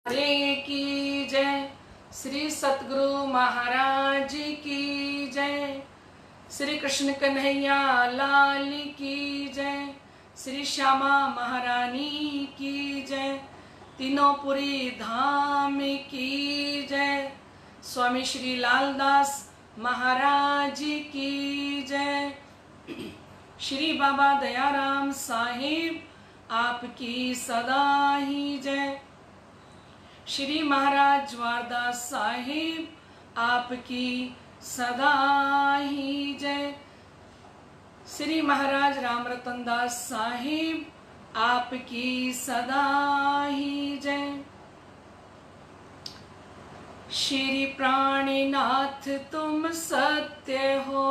हरे की जय। श्री सतगुरु महाराज की जय। श्री कृष्ण कन्हैया लाल की जय। श्री श्यामा महारानी की जय। तीनों पुरी धाम की जय। स्वामी श्री लालदास महाराज की जय। श्री बाबा दयाराम साहिब आपकी सदा ही जय। श्री महाराज ज्वारदास साहिब आपकी सदा ही जय। श्री महाराज रामरतन दास साहिब आपकी सदा ही जय। श्री प्राणनाथ तुम सत्य हो,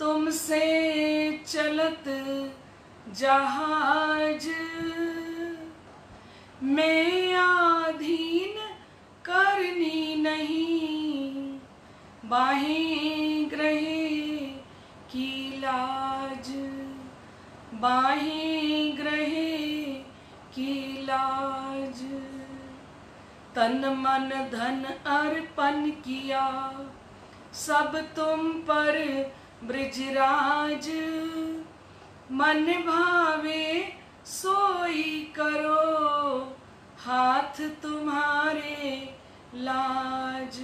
तुमसे चलत जहाज, मैं आधीन करनी नहीं, बाहें ग्रहे की लाज, बाहें ग्रहे की लाज। तन मन धन अर्पण किया, सब तुम पर ब्रजराज, मन भावे सोई करो, हाथ तुम्हारे लाज,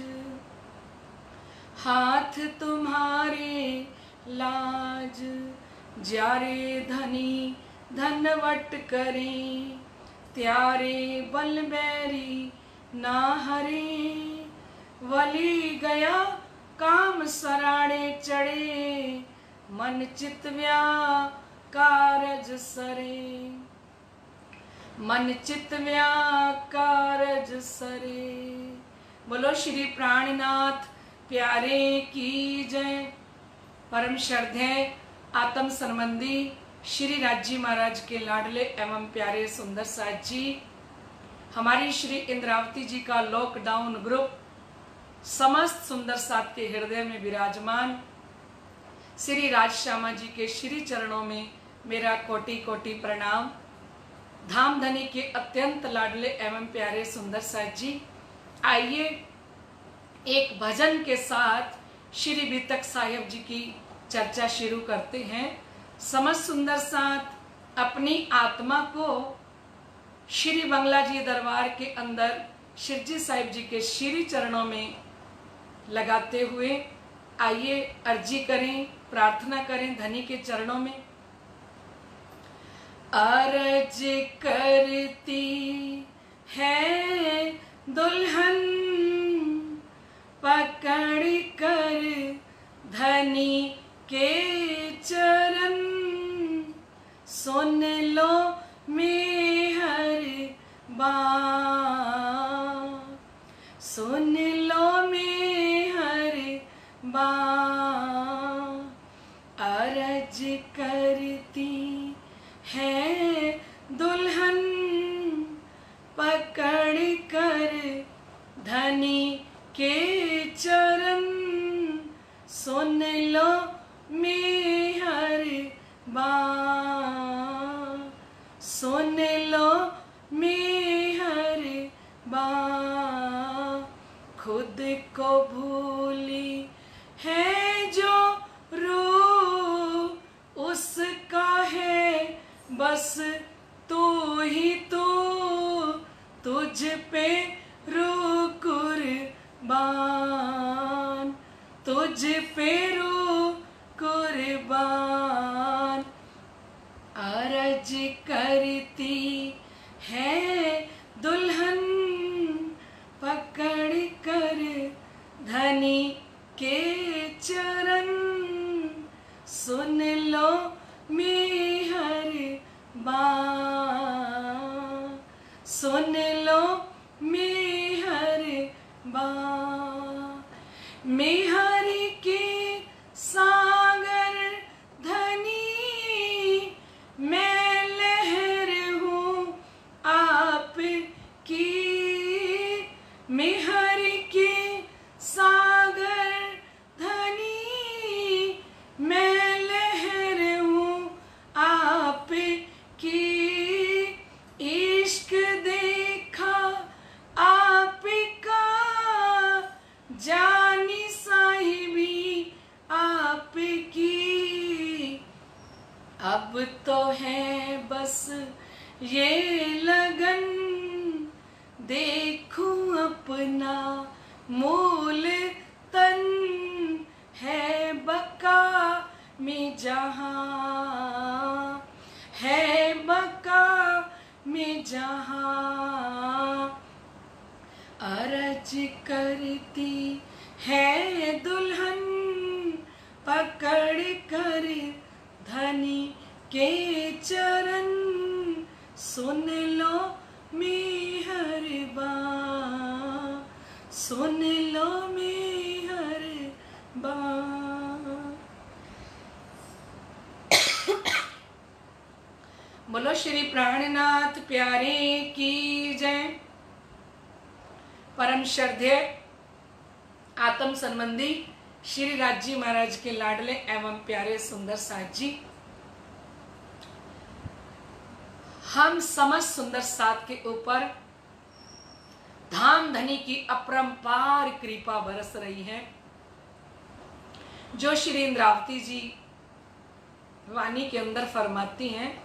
हाथ तुम्हारे लाज। ज्यारे धनी धनवट करें, त्यारे बल बैरी ना हरे, वली गया काम सराड़े चढ़े, मन चित कारज सरे, मन चित कारज सरे। बोलो श्री प्राणनाथ प्यारे की जय। परम श्रद्धेय आत्म संबंधी श्री राज्य महाराज के लाडले एवं प्यारे सुंदर साथ जी, हमारी श्री इंद्रावती जी का लॉकडाउन ग्रुप समस्त सुंदर साथ के हृदय में विराजमान श्री राज श्यामा जी के श्री चरणों में मेरा कोटि कोटि प्रणाम। धाम धनी के अत्यंत लाडले एवं प्यारे सुंदर साथ जी, आइए एक भजन के साथ श्री बीतक साहिब जी की चर्चा शुरू करते हैं। समस्त सुंदर साथ अपनी आत्मा को श्री बंगला जी दरबार के अंदर शिवजी साहिब जी के श्री चरणों में लगाते हुए आइए अर्जी करें, प्रार्थना करें धनी के चरणों में। अर्ज करती है दुल्हन, पकड़ कर धनी के चरण, सुन लो मेहर बात, सुन लो मेहर बात। अर्ज करती है दुल्हन, पकड़ कर धनी के चरण, सुन लो मेहर बात, सुन लो मेहर बात। खुद को भूली है जो रू, उसका है बस तू ही तू, तुझ पे रू कुर्बान, तुझ पे रू कुर्बान। अर्ज करती है दुल्हन, पकड़ कर धनी के चरण, सुन लो मेहर बात, सुन लो मेहर बात। मेहर के सागर धनी, मैं लहर हूँ आप की, मेहर के सागर धनी, मैं लहर हूँ आप की। इश्क देख ये लगन देखूं अपना मूल तन है बका में जहां, है बका में जहां। अरज करती है दुल्हन पकड़ कर धनी के चरण, सुन लो मेहरबान, सुन लो मेहरबान। बोलो श्री प्राणनाथ प्यारे की जय। परम श्रद्धेय आत्म संबंधी श्री राज महाराज के लाडले एवं प्यारे सुंदर साथ जी, हम समस्त सुंदर साथ के ऊपर धाम धनी की अपरंपार कृपा बरस रही है। जो श्री इंद्रावती जी वाणी के अंदर फरमाती हैं,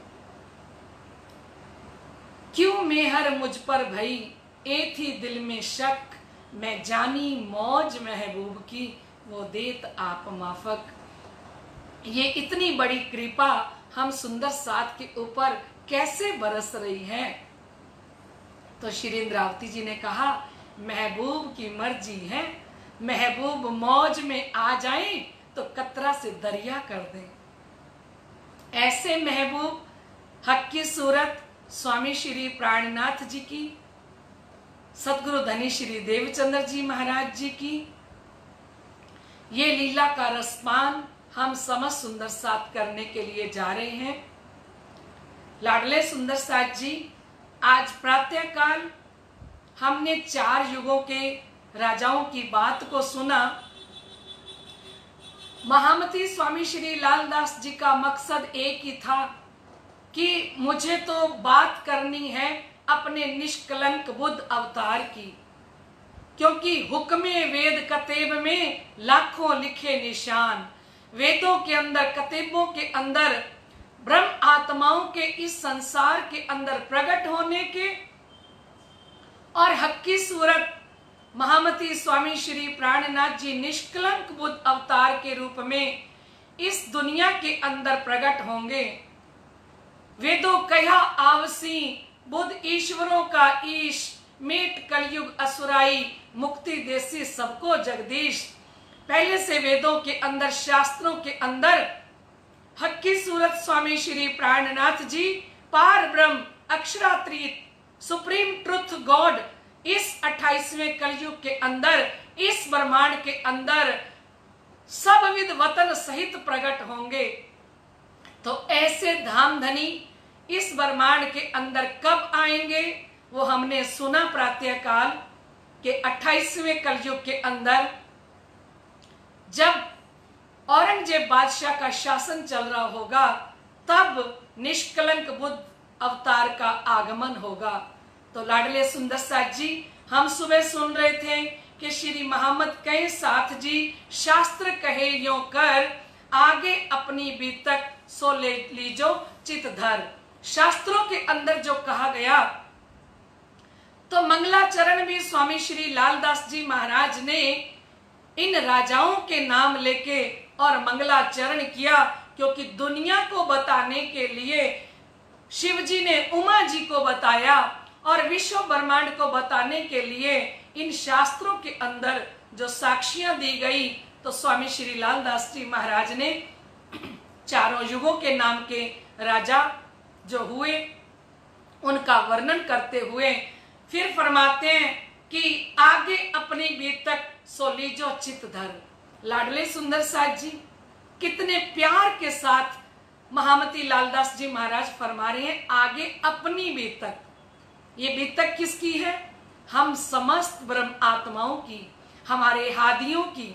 क्यों मेहर मुझ पर भई ए थी दिल में शक, मैं जानी मौज महबूब की वो देत आप माफक। ये इतनी बड़ी कृपा हम सुंदर साथ के ऊपर कैसे बरस रही है। तो श्री इंद्रावती जी ने कहा, महबूब की मर्जी है, महबूब मौज में आ जाए तो कतरा से दरिया कर दें। ऐसे महबूब हक की सूरत स्वामी श्री प्राणनाथ जी की, सतगुरु धनी श्री देवचंद्र जी महाराज जी की, ये लीला का रसपान हम समस्त सुंदर साथ करने के लिए जा रहे हैं। लाडले सुंदर साथ जी, आज प्रातः काल हमने 4 युगों के राजाओं की बात को सुना। महामती स्वामी श्री लालदास जी का मकसद एक ही था कि मुझे तो बात करनी है अपने निष्कलंक बुद्ध अवतार की, क्योंकि हुक्मे वेद कतेब में लाखों लिखे निशान। वेदों के अंदर, कतेबों के अंदर ब्रह्म आत्माओं के इस संसार के अंदर प्रकट होने के और हक की सूरत महामती स्वामी श्री प्राणनाथ जी निष्कलंक बुद्ध अवतार के रूप में इस दुनिया के अंदर प्रकट होंगे। वेदों कहा आवसी बुद्ध ईश्वरों का ईश, मेट कलयुग असुराई, मुक्ति देसी सबको जगदीश। पहले से वेदों के अंदर, शास्त्रों के अंदर हक की सूरत स्वामी श्री प्राणनाथ जी पार ब्रह्म, अक्षरातीत, सुप्रीम ट्रुथ गॉड इस 28वें कलयुग के अंदर, इस ब्रह्मांड के अंदर सब विद वतन सहित प्रकट होंगे। तो ऐसे धाम धनी इस ब्रह्मांड के अंदर कब आएंगे, वो हमने सुना प्रातः काल के 28वें कलयुग के अंदर, जब औरंगजेब बादशाह का शासन चल रहा होगा, तब निष्कलंक बुद्ध अवतार का आगमन होगा। तो लाडले सुंदर साथ जी, हम सुबह सुन रहे थे कि श्री मोहम्मद कहे साथ जी, शास्त्र कहे यो कर, आगे अपनी बीतक सो ले लीजो चित धर। शास्त्रों के अंदर जो कहा गया, तो मंगलाचरण भी स्वामी श्री लालदास जी महाराज ने इन राजाओं के नाम लेके और मंगलाचरण किया, क्योंकि दुनिया को बताने के लिए शिव जी ने उमा जी को बताया और विश्व ब्रह्मांड को बताने के लिए इन शास्त्रों के अंदर जो साक्षियां दी गई, तो स्वामी श्री लालदास जी महाराज ने 4 युगों के नाम के राजा जो हुए उनका वर्णन करते हुए फिर फरमाते हैं कि आगे अपनी बीतक सो लीजो चित धर। लाडले सुंदर साथ जी, कितने प्यार के साथ महामती लालदास जी महाराज फरमा रहे हैं, आगे अपनी बीतक। ये बीतक किसकी है? हम समस्त ब्रह्म आत्माओं की, हमारे हादियों की।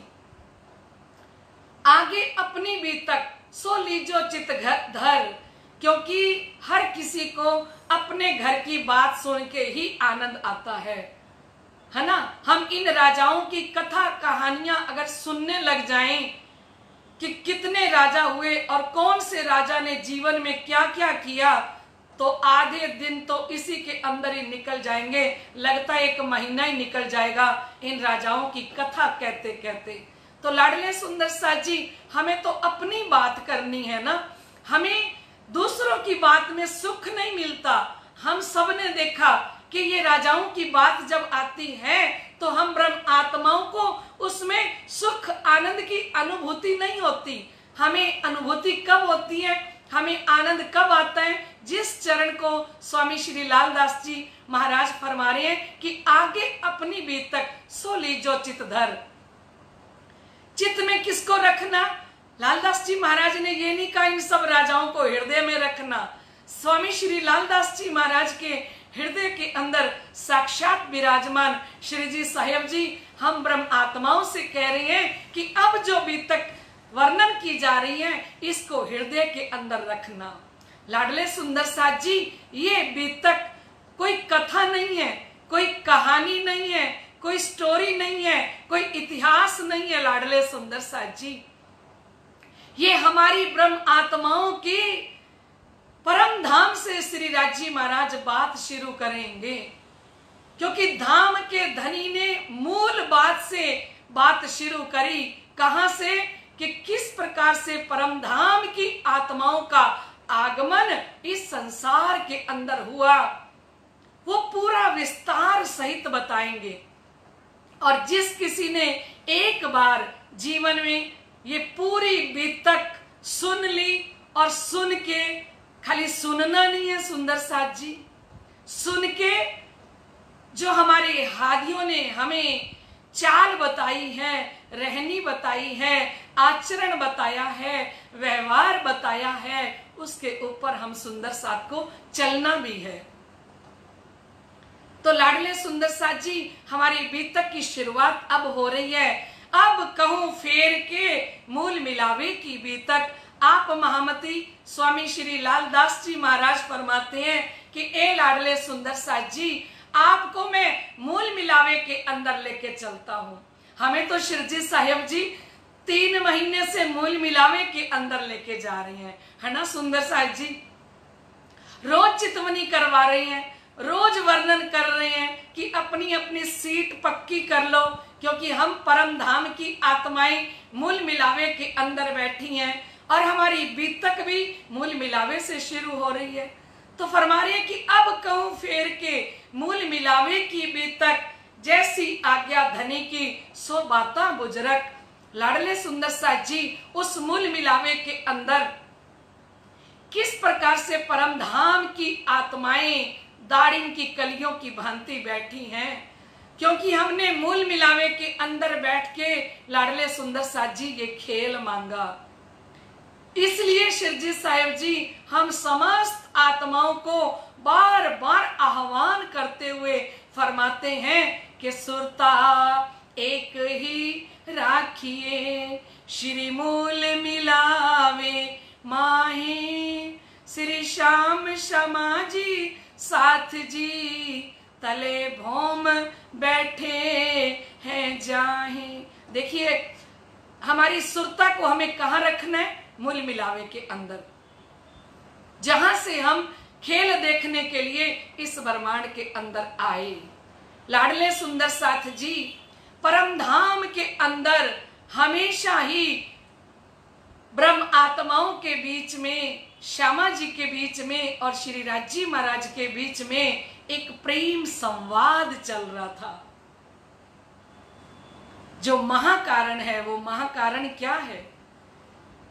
आगे अपनी बीतक सो लीजो चित धर, क्योंकि हर किसी को अपने घर की बात सुन के ही आनंद आता है ना। हम इन राजाओं की कथा कहानियां अगर सुनने लग जाएं कि कितने राजा हुए और कौन से राजा ने जीवन में क्या क्या किया, तो आधे दिन तो इसी के अंदर ही निकल जाएंगे, लगता है 1 महीना ही निकल जाएगा इन राजाओं की कथा कहते कहते। तो लाडले सुंदर साथ जी, हमें तो अपनी बात करनी है ना, हमें दूसरों की बात में सुख नहीं मिलता। हम सब ने देखा कि ये राजाओं की बात जब आती है तो हम ब्रह्म आत्माओं को उसमें सुख आनंद की अनुभूति नहीं होती। हमें अनुभूति कब होती है, हमें आनंद कब आता है, जिस चरण को स्वामी श्री लालदास जी महाराज फरमा रहे हैं कि आगे अपनी बीतक सो लीजो चित धर। चित्त में किसको रखना? लालदास जी महाराज ने ये नहीं कहा इन सब राजाओं को हृदय में रखना। स्वामी श्री लालदास जी महाराज के हृदय के अंदर साक्षात विराजमान श्री जी साहेब जी हम ब्रह्म आत्माओं से कह रहे हैं कि अब जो बीतक वर्णन की जा रही है इसको हृदय के अंदर रखना। लाडले सुंदर साथ जी, ये बीतक कोई कथा नहीं है, कोई कहानी नहीं है, कोई स्टोरी नहीं है, कोई इतिहास नहीं है। लाडले सुंदर साथ जी, ये हमारी ब्रह्म आत्माओं की परम धाम से श्री राजी महाराज बात शुरू करेंगे, क्योंकि धाम के धनी ने मूल बात से बात शुरू करी। कहां से? कि किस प्रकार से परम धाम की आत्माओं का आगमन इस संसार के अंदर हुआ, वो पूरा विस्तार सहित बताएंगे। और जिस किसी ने एक बार जीवन में ये पूरी बीतक सुन ली, और सुन के खाली सुनना नहीं है सुंदर साथ जी, सुन के जो हमारे हादियों ने हमें चाल बताई है, रहनी बताई है, आचरण बताया है, व्यवहार बताया है, उसके ऊपर हम सुंदर साथ को चलना भी है। तो लाडले सुंदर साथ जी, हमारी बीतक की शुरुआत अब हो रही है। अब कहूं फेर के मूल मिलावे की बीतक। आप महामती स्वामी श्री लालदास जी महाराज फरमाते हैं कि ए लाडले सुंदर साथ जी, आपको मैं मूल मिलावे के अंदर लेके चलता हूं। हमें तो शिरजी साहेब जी 3 महीने से मूल मिलावे के अंदर लेके जा रहे हैं, है ना सुंदर साथ जी। रोज चितवनी करवा रहे हैं, रोज वर्णन कर रहे हैं कि अपनी अपनी सीट पक्की कर लो, क्योंकि हम परम धाम की आत्माएं मूल मिलावे के अंदर बैठी हैं और हमारी बीतक भी मूल मिलावे से शुरू हो रही है। तो फरमा रहे हैं कि अब कहूं फेर के मूल मिलावे की बीतक, जैसी आज्ञा धनी की सो बाता बुजरक। लाडले सुंदर साथ जी, उस मूल मिलावे के अंदर किस प्रकार से परम धाम की आत्माएं दारिम की कलियों की भांति बैठी हैं, क्योंकि हमने मूल मिलावे के अंदर बैठ के लाडले सुंदर साथ जी ये खेल मांगा। इसलिए शिरजी साहेब जी हम समस्त आत्माओं को बार बार आह्वान करते हुए फरमाते हैं कि सुरता एक ही राखिए, श्री मूल मिलावे माहे, श्री श्याम श्यामा जी साथ जी, तले भौम बैठे हैं जाहे। देखिए हमारी सुरता को हमें कहाँ रखना है? मूल मिलावे के अंदर, जहां से हम खेल देखने के लिए इस ब्रह्मांड के अंदर आए। लाडले सुंदर साथ जी, परम धाम के अंदर हमेशा ही ब्रह्म आत्माओं के बीच में, श्यामा जी के बीच में और श्री राजी महाराज के बीच में एक प्रेम संवाद चल रहा था। जो महाकारण है, वो महाकारण क्या है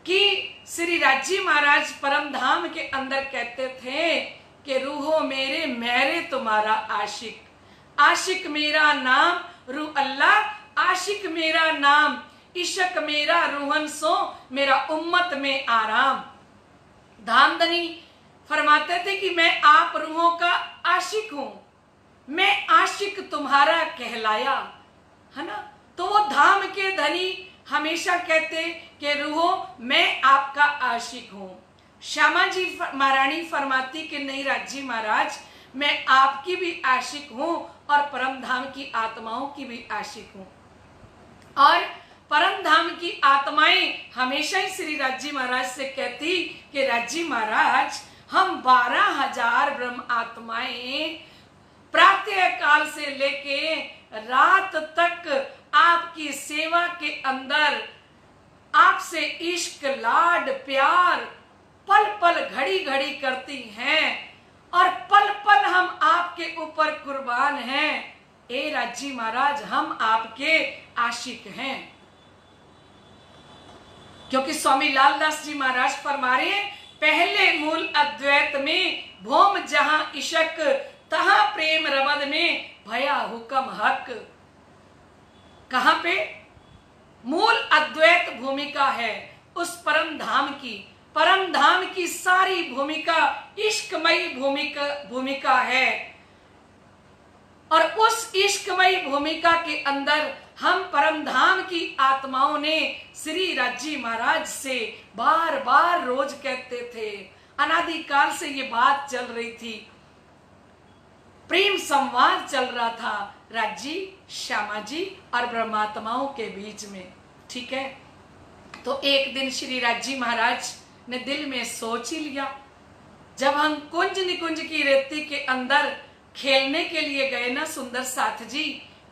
कि श्री राजी महाराज परम धाम के अंदर कहते थे कि रूहो मेरे मेरे तुम्हारा आशिक, आशिक मेरा नाम रू अल्लाह, आशिक मेरा नाम, इश्क मेरा रूहन सो, मेरा उम्मत में आराम। धामधनी फरमाते थे कि मैं आप रूहों का आशिक हूं, मैं आशिक तुम्हारा कहलाया, है ना। तो वो धाम के धनी हमेशा कहते कि रूहो मैं आपका आशिक हूं। श्यामा जी महारानी फरमाती कि नहीं राजी महाराज, मैं आपकी भी आशिक हूं और परम धाम की आत्माओं की भी आशिक हूं। और परम धाम की आत्माएं हमेशा ही श्री राजी महाराज से कहती कि राजी महाराज हम 12,000 ब्रह्म आत्माएं प्रातः काल से लेके रात तक आपकी सेवा के अंदर आपसे इश्क लाड प्यार पल पल घड़ी घड़ी करती हैं और पल पल हम आपके ऊपर कुर्बान हैं। ए राजी महाराज, हम आपके आशिक हैं। क्योंकि स्वामी लालदास जी महाराज फरमा रहे हैं, पहले मूल अद्वैत में भोम जहां इशक, तहां प्रेम रबद में भया हुक्म हक। कहां पे मूल अद्वैत भूमिका है उस परम धाम की सारी भूमिका इश्कमयी भूमिका है। और उस इश्कमयी भूमिका के अंदर हम परम धाम की आत्माओं ने श्री राजी महाराज से बार बार रोज कहते थे, अनादिकाल से ये बात चल रही थी, प्रेम संवाद चल रहा था राजी श्यामा जी और ब्रह्मात्माओं के बीच में। ठीक है, तो एक दिन श्री राजी महाराज ने दिल में सोच ही लिया, जब हम कुंज निकुंज की रेती के अंदर खेलने के लिए गए ना सुंदर साथ जी,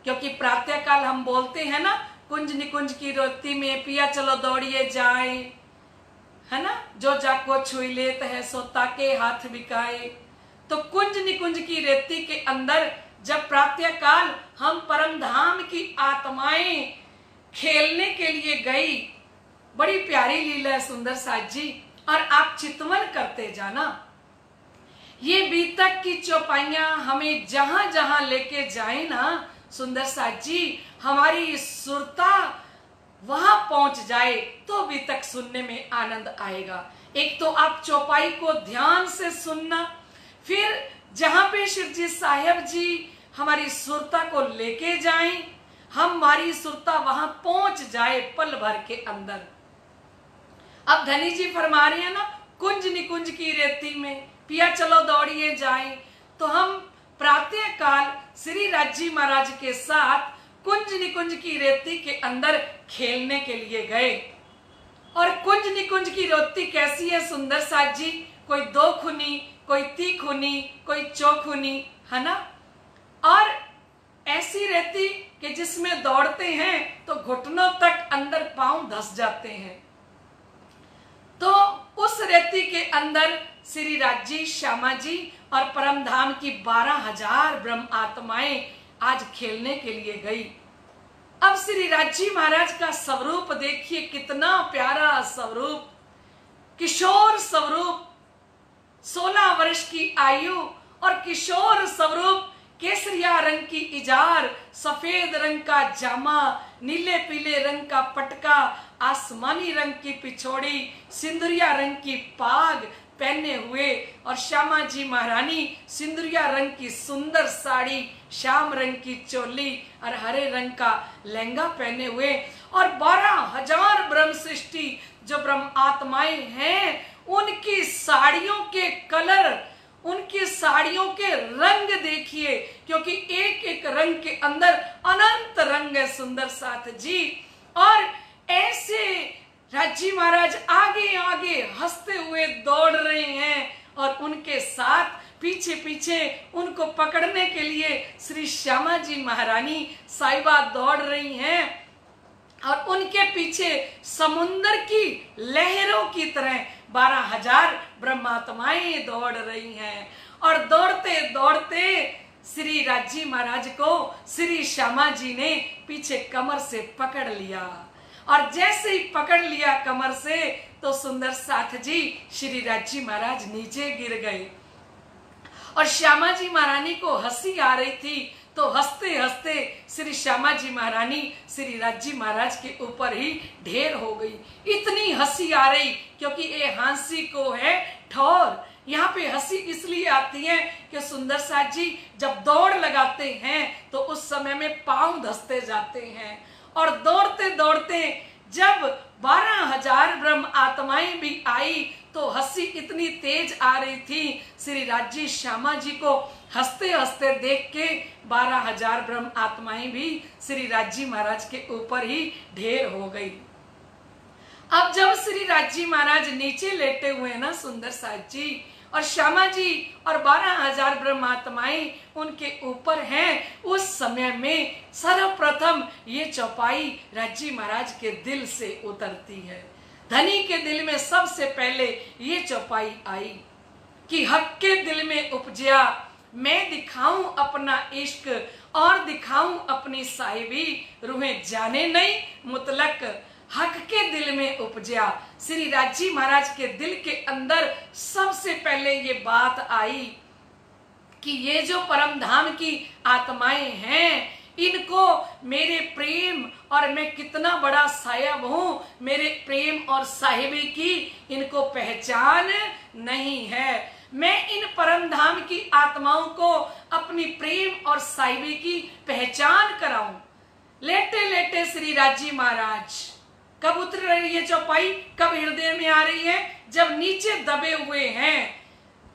क्योंकि प्रातः काल हम बोलते हैं ना, कुंज निकुंज की रेती में पिया चलो दौड़िए जाए, है ना, जो जाको छुई लेत है सो ताके हाथ बिकाए। तो कुंज निकुंज की रेती के अंदर जब प्रातः काल हम परम धाम की आत्माएं खेलने के लिए गई, बड़ी प्यारी लीला है सुंदर साथ जी। और आप चितवन करते जाना, ये बीतक की चौपाइयां हमें जहां जहां लेके जाए ना सुंदर साथ जी, हमारी सुरता वहां पहुंच जाए तो बीतक सुनने में आनंद आएगा। एक तो आप चौपाई को ध्यान से सुनना, फिर जहां पे शिव जी साहेब जी हमारी सुरता को लेके जाएं, हमारी सुरता वहां पहुंच जाए पल भर के अंदर। अब धनी जी फरमा रहे हैं ना, कुंज निकुंज की रेती में पिया चलो दौड़िए जाए। तो हम प्रातः काल श्री राजी महाराज के साथ कुंज निकुंज की रेती के अंदर खेलने के लिए गए। और कुंज निकुंज की रेती कैसी है सुंदर साथ जी, कोई 2 खूनी, कोई 3 खूनी, कोई 4 खूनी, है ना। और ऐसी रेती कि जिसमें दौड़ते हैं तो घुटनों तक अंदर पांव धस जाते हैं। तो उस रेती के अंदर श्री राजी श्यामा जी और परम धाम की 12,000 ब्रह्म आत्माएं आज खेलने के लिए गई। अब श्री राजी महाराज का स्वरूप देखिए, कितना प्यारा स्वरूप, किशोर स्वरूप, 16 वर्ष की आयु और किशोर स्वरूप, केसरिया रंग की इजार, सफेद रंग का जामा, नीले पीले रंग का पटका, आसमानी रंग की पिछोड़ी, सिंदूरिया रंग की पाग पहने हुए, और श्यामा जी महारानी सिंदूरिया रंग की सुंदर साड़ी, श्याम रंग की चोली और हरे रंग का लहंगा पहने हुए, और 12,000 ब्रह्म सृष्टि जो ब्रह्म आत्माएं हैं, उनकी साड़ियों के कलर, उनकी साड़ियों के रंग देखिए, क्योंकि एक एक रंग के अंदर अनंत रंग है सुंदर साथ जी। और ऐसे राजी महाराज आगे आगे हंसते हुए दौड़ रहे हैं, और उनके साथ पीछे पीछे उनको पकड़ने के लिए श्री श्यामा जी महारानी साहिबा दौड़ रही हैं, और उनके पीछे समुंदर की लहरों की तरह 12,000 ब्रह्मात्माएं दौड़ रही हैं। और दौड़ते दौड़ते श्री राजी महाराज को श्री श्यामा जी ने पीछे कमर से पकड़ लिया, और जैसे ही पकड़ लिया कमर से तो सुंदर साथ जी श्री राजी महाराज नीचे गिर गए। और श्यामा जी महारानी को हंसी आ रही थी, तो हंसते हंसते श्री श्यामा जी महारानी श्री राजी महाराज के ऊपर ही ढेर हो गई। इतनी हंसी आ रही क्योंकि ये हंसी को है ठौर। यहाँ पे हंसी इसलिए आती है कि सुंदर साथ जी जब दौड़ लगाते हैं तो उस समय में पांव धसते जाते हैं, और दौड़ते दौड़ते जब 12,000 ब्रह्म आत्माएं भी आई तो हंसी इतनी तेज आ रही थी, श्री राजी श्यामा जी को हंसते हंसते देख के 12,000 ब्रह्म आत्माएं भी श्री राजी महाराज के ऊपर ही ढेर हो गई। अब जब श्री राजी महाराज नीचे लेटे हुए ना सुंदर साथ जी, और श्यामा जी और 12,000 ब्रह्मात्माएं उनके ऊपर हैं। उस समय में सर्वप्रथम ये चौपाई राज्जी महाराज के दिल से उतरती है। धनी के दिल में सबसे पहले ये चौपाई आई कि हक के दिल में उपजिया, मैं दिखाऊं अपना इश्क और दिखाऊं अपनी साहिबी, रूहें जाने नहीं मुतलक हक के दिल में उपजिया। श्री राज्जी महाराज के दिल के अंदर सबसे पहले ये बात आई कि ये जो परम धाम की आत्माएं हैं, इनको मेरे प्रेम और मैं कितना बड़ा साहिब हूं, मेरे प्रेम और साहिबी की इनको पहचान नहीं है। मैं इन परम धाम की आत्माओं को अपनी प्रेम और साहिबी की पहचान कराऊं। लेटे लेटे श्री राज्जी महाराज कब उतर रही है चौपाई, कब हृदय में आ रही है, जब नीचे दबे हुए हैं।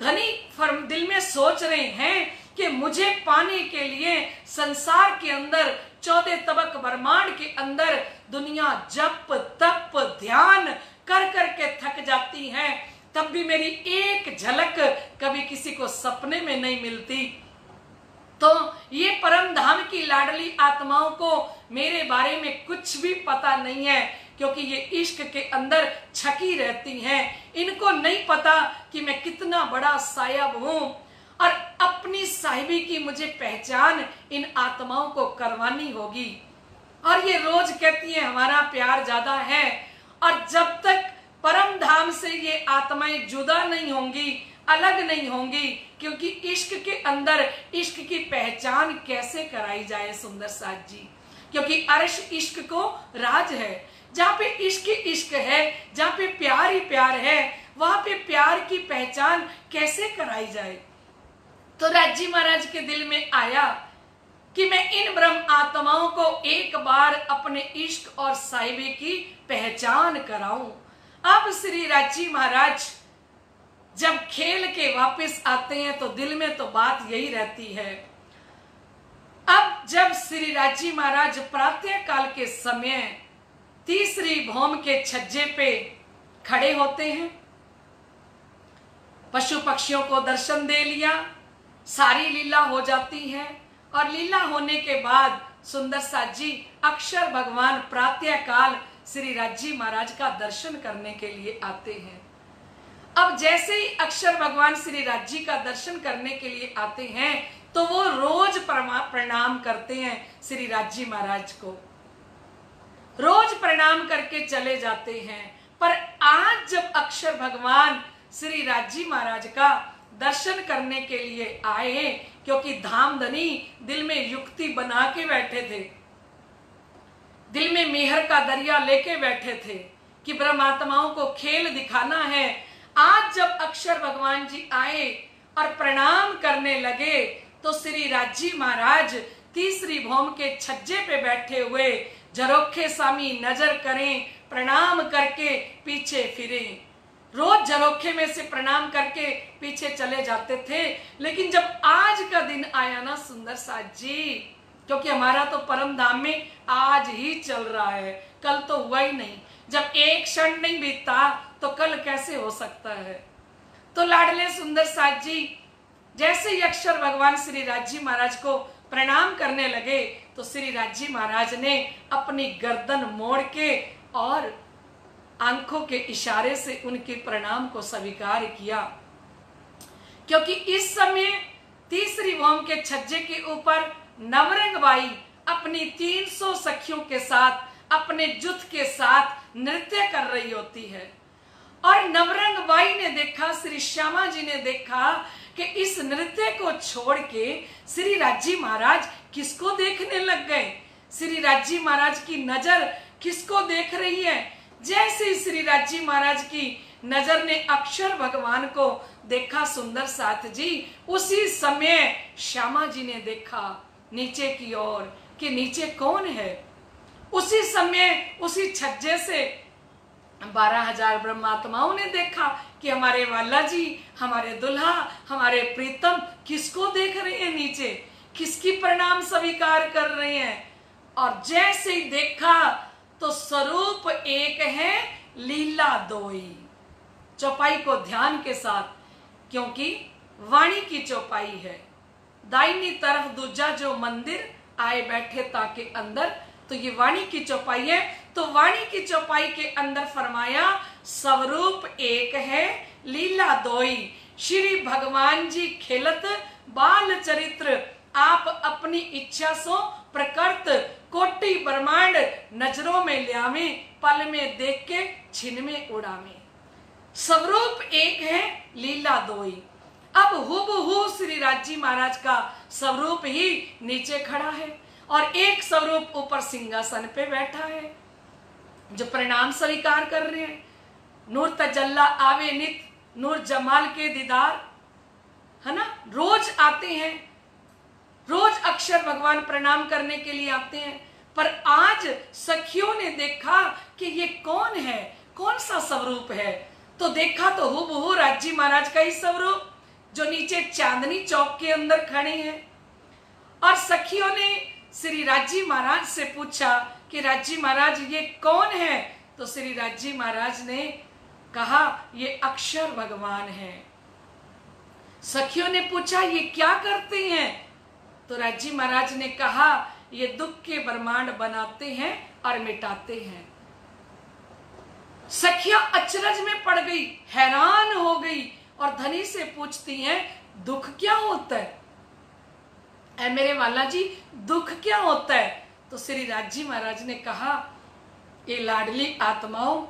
धनी दिल में सोच रहे हैं कि मुझे पाने के लिए संसार के अंदर 14 तबक ब्रह्मांड के अंदर दुनिया जप तप ध्यान कर करके थक जाती है, तब भी मेरी एक झलक कभी किसी को सपने में नहीं मिलती। तो ये परम धाम की लाडली आत्माओं को मेरे बारे में कुछ भी पता नहीं है, क्योंकि ये इश्क के अंदर छकी रहती हैं। इनको नहीं पता कि मैं कितना बड़ा साहिब हूं और अपनी साहिबी की मुझे पहचान इन आत्माओं को करवानी होगी। और ये रोज कहती है हमारा प्यार ज्यादा है, और जब तक परम धाम से ये आत्माएं जुदा नहीं होंगी, अलग नहीं होंगी, क्योंकि इश्क के अंदर इश्क की पहचान कैसे कराई जाए सुंदर साथ जी, क्योंकि अर्श इश्क को राज है। जहाँ पे इश्क है, जहाँ पे प्यार ही प्यार है, वहां पे प्यार की पहचान कैसे कराई जाए। तो राज्जी महाराज के दिल में आया कि मैं इन ब्रह्म आत्माओं को एक बार अपने इश्क और साहिबी की पहचान कराऊं। अब श्री राज्जी महाराज जब खेल के वापस आते हैं तो दिल में तो बात यही रहती है। अब जब श्री राज्जी महाराज प्रातः काल के समय तीसरी भौम के छज्जे पे खड़े होते हैं, पशु पक्षियों को दर्शन दे लिया, सारी लीला हो जाती है। और लीला होने के बाद सुंदर साथ जी अक्षर भगवान प्रातः काल श्री राज्जी महाराज का दर्शन करने के लिए आते हैं। अब जैसे ही अक्षर भगवान श्री राज्जी का दर्शन करने के लिए आते हैं तो वो रोज प्रणाम करते हैं श्री राज्जी महाराज को, रोज प्रणाम करके चले जाते हैं। पर आज जब अक्षर भगवान श्री राज्जी महाराज का दर्शन करने के लिए आए, क्योंकि धामधनी दिल में युक्ति बना के बैठे थे, दिल में मेहर का दरिया लेके बैठे थे कि ब्रह्मात्माओं को खेल दिखाना है। आज जब अक्षर भगवान जी आए और प्रणाम करने लगे तो श्री राज्जी महाराज तीसरी भौम के छज्जे पे बैठे हुए झरोखे सामी नजर करें, प्रणाम करके पीछे फिरें। रोज झरोखे में से प्रणाम करके पीछे चले जाते थे, लेकिन जब आज का दिन आया ना सुंदर साथ जी, क्योंकि हमारा तो परम धाम में आज ही चल रहा है, कल तो हुआ ही नहीं। जब एक क्षण नहीं बीतता तो कल कैसे हो सकता है। तो लाडले सुंदर साथ जी जैसे ही अक्षर भगवान श्री राज्जी महाराज को प्रणाम करने लगे तो श्री राज्जी महाराज ने अपनी गर्दन मोड़ के और आंखों के इशारे से उनके प्रणाम को स्वीकार किया, क्योंकि इस समय तीसरी भौम के छज्जे के ऊपर नवरंग बाई अपनी 300 सखियों के साथ अपने जुथ के साथ नृत्य कर रही होती है। और नवरंग बाई ने देखा, श्री श्यामा जी ने देखा कि इस नृत्य को छोड़ के श्री राज्जी महाराज किसको देखने लग गए। श्री राज्जी महाराज की नजर किसको देख रही है। जैसे श्री राज्जी महाराज की नजर ने अक्षर भगवान को देखा सुंदर साथ जी, उसी समय श्यामा जी ने देखा नीचे की ओर कि नीचे कौन है। उसी समय उसी छज्जे से 12,000 ब्रह्मात्माओं ने देखा कि हमारे वाला जी, हमारे दुल्हा, हमारे प्रीतम किसको देख रहे हैं नीचे, किसकी प्रणाम स्वीकार कर रहे हैं। और जैसे ही देखा तो स्वरूप एक है लीला दोई। चौपाई को ध्यान के साथ क्योंकि वाणी की चौपाई है। दाहिनी तरफ दूजा जो मंदिर, आए बैठे ताके अंदर, तो ये वाणी की चौपाई है। तो वाणी की चौपाई के अंदर फरमाया स्वरूप एक है लीला दोई, श्री भगवान जी खेलत बाल चरित्र, आप अपनी इच्छा सो प्रकृत, कोटि ब्रह्मांड नजरों में ल्यावे, पल में देख के छिन में उड़ावे। स्वरूप एक है लीला दोई। अब हुबहू श्री राजी महाराज का स्वरूप ही नीचे खड़ा है और एक स्वरूप ऊपर सिंहासन पे बैठा है, जो प्रणाम स्वीकार कर रहे हैं। नूर तजल्ला आवे नित, नूर जमाल के दीदार, है ना, रोज आते हैं, रोज अक्षर भगवान प्रणाम करने के लिए आते हैं। पर आज सखियों ने देखा कि ये कौन है, कौन सा स्वरूप है, तो देखा तो हुबहू राजी महाराज का ही स्वरूप, जो नीचे चांदनी चौक के अंदर खड़े हैं। और सखियों ने श्री राजी महाराज से पूछा कि राजी महाराज ये कौन है, तो श्री राजी महाराज ने कहा ये अक्षर भगवान है। सखियों ने पूछा ये क्या करते हैं, तो राजी महाराज ने कहा ये दुख के ब्रह्मांड बनाते हैं और मिटाते हैं। सखियां अचरज में पड़ गई, हैरान हो गई और धनी से पूछती हैं दुख क्या होता है, ऐ मेरे वाला जी दुख क्या होता है। तो श्री राजी महाराज ने कहा ये लाडली आत्माओं,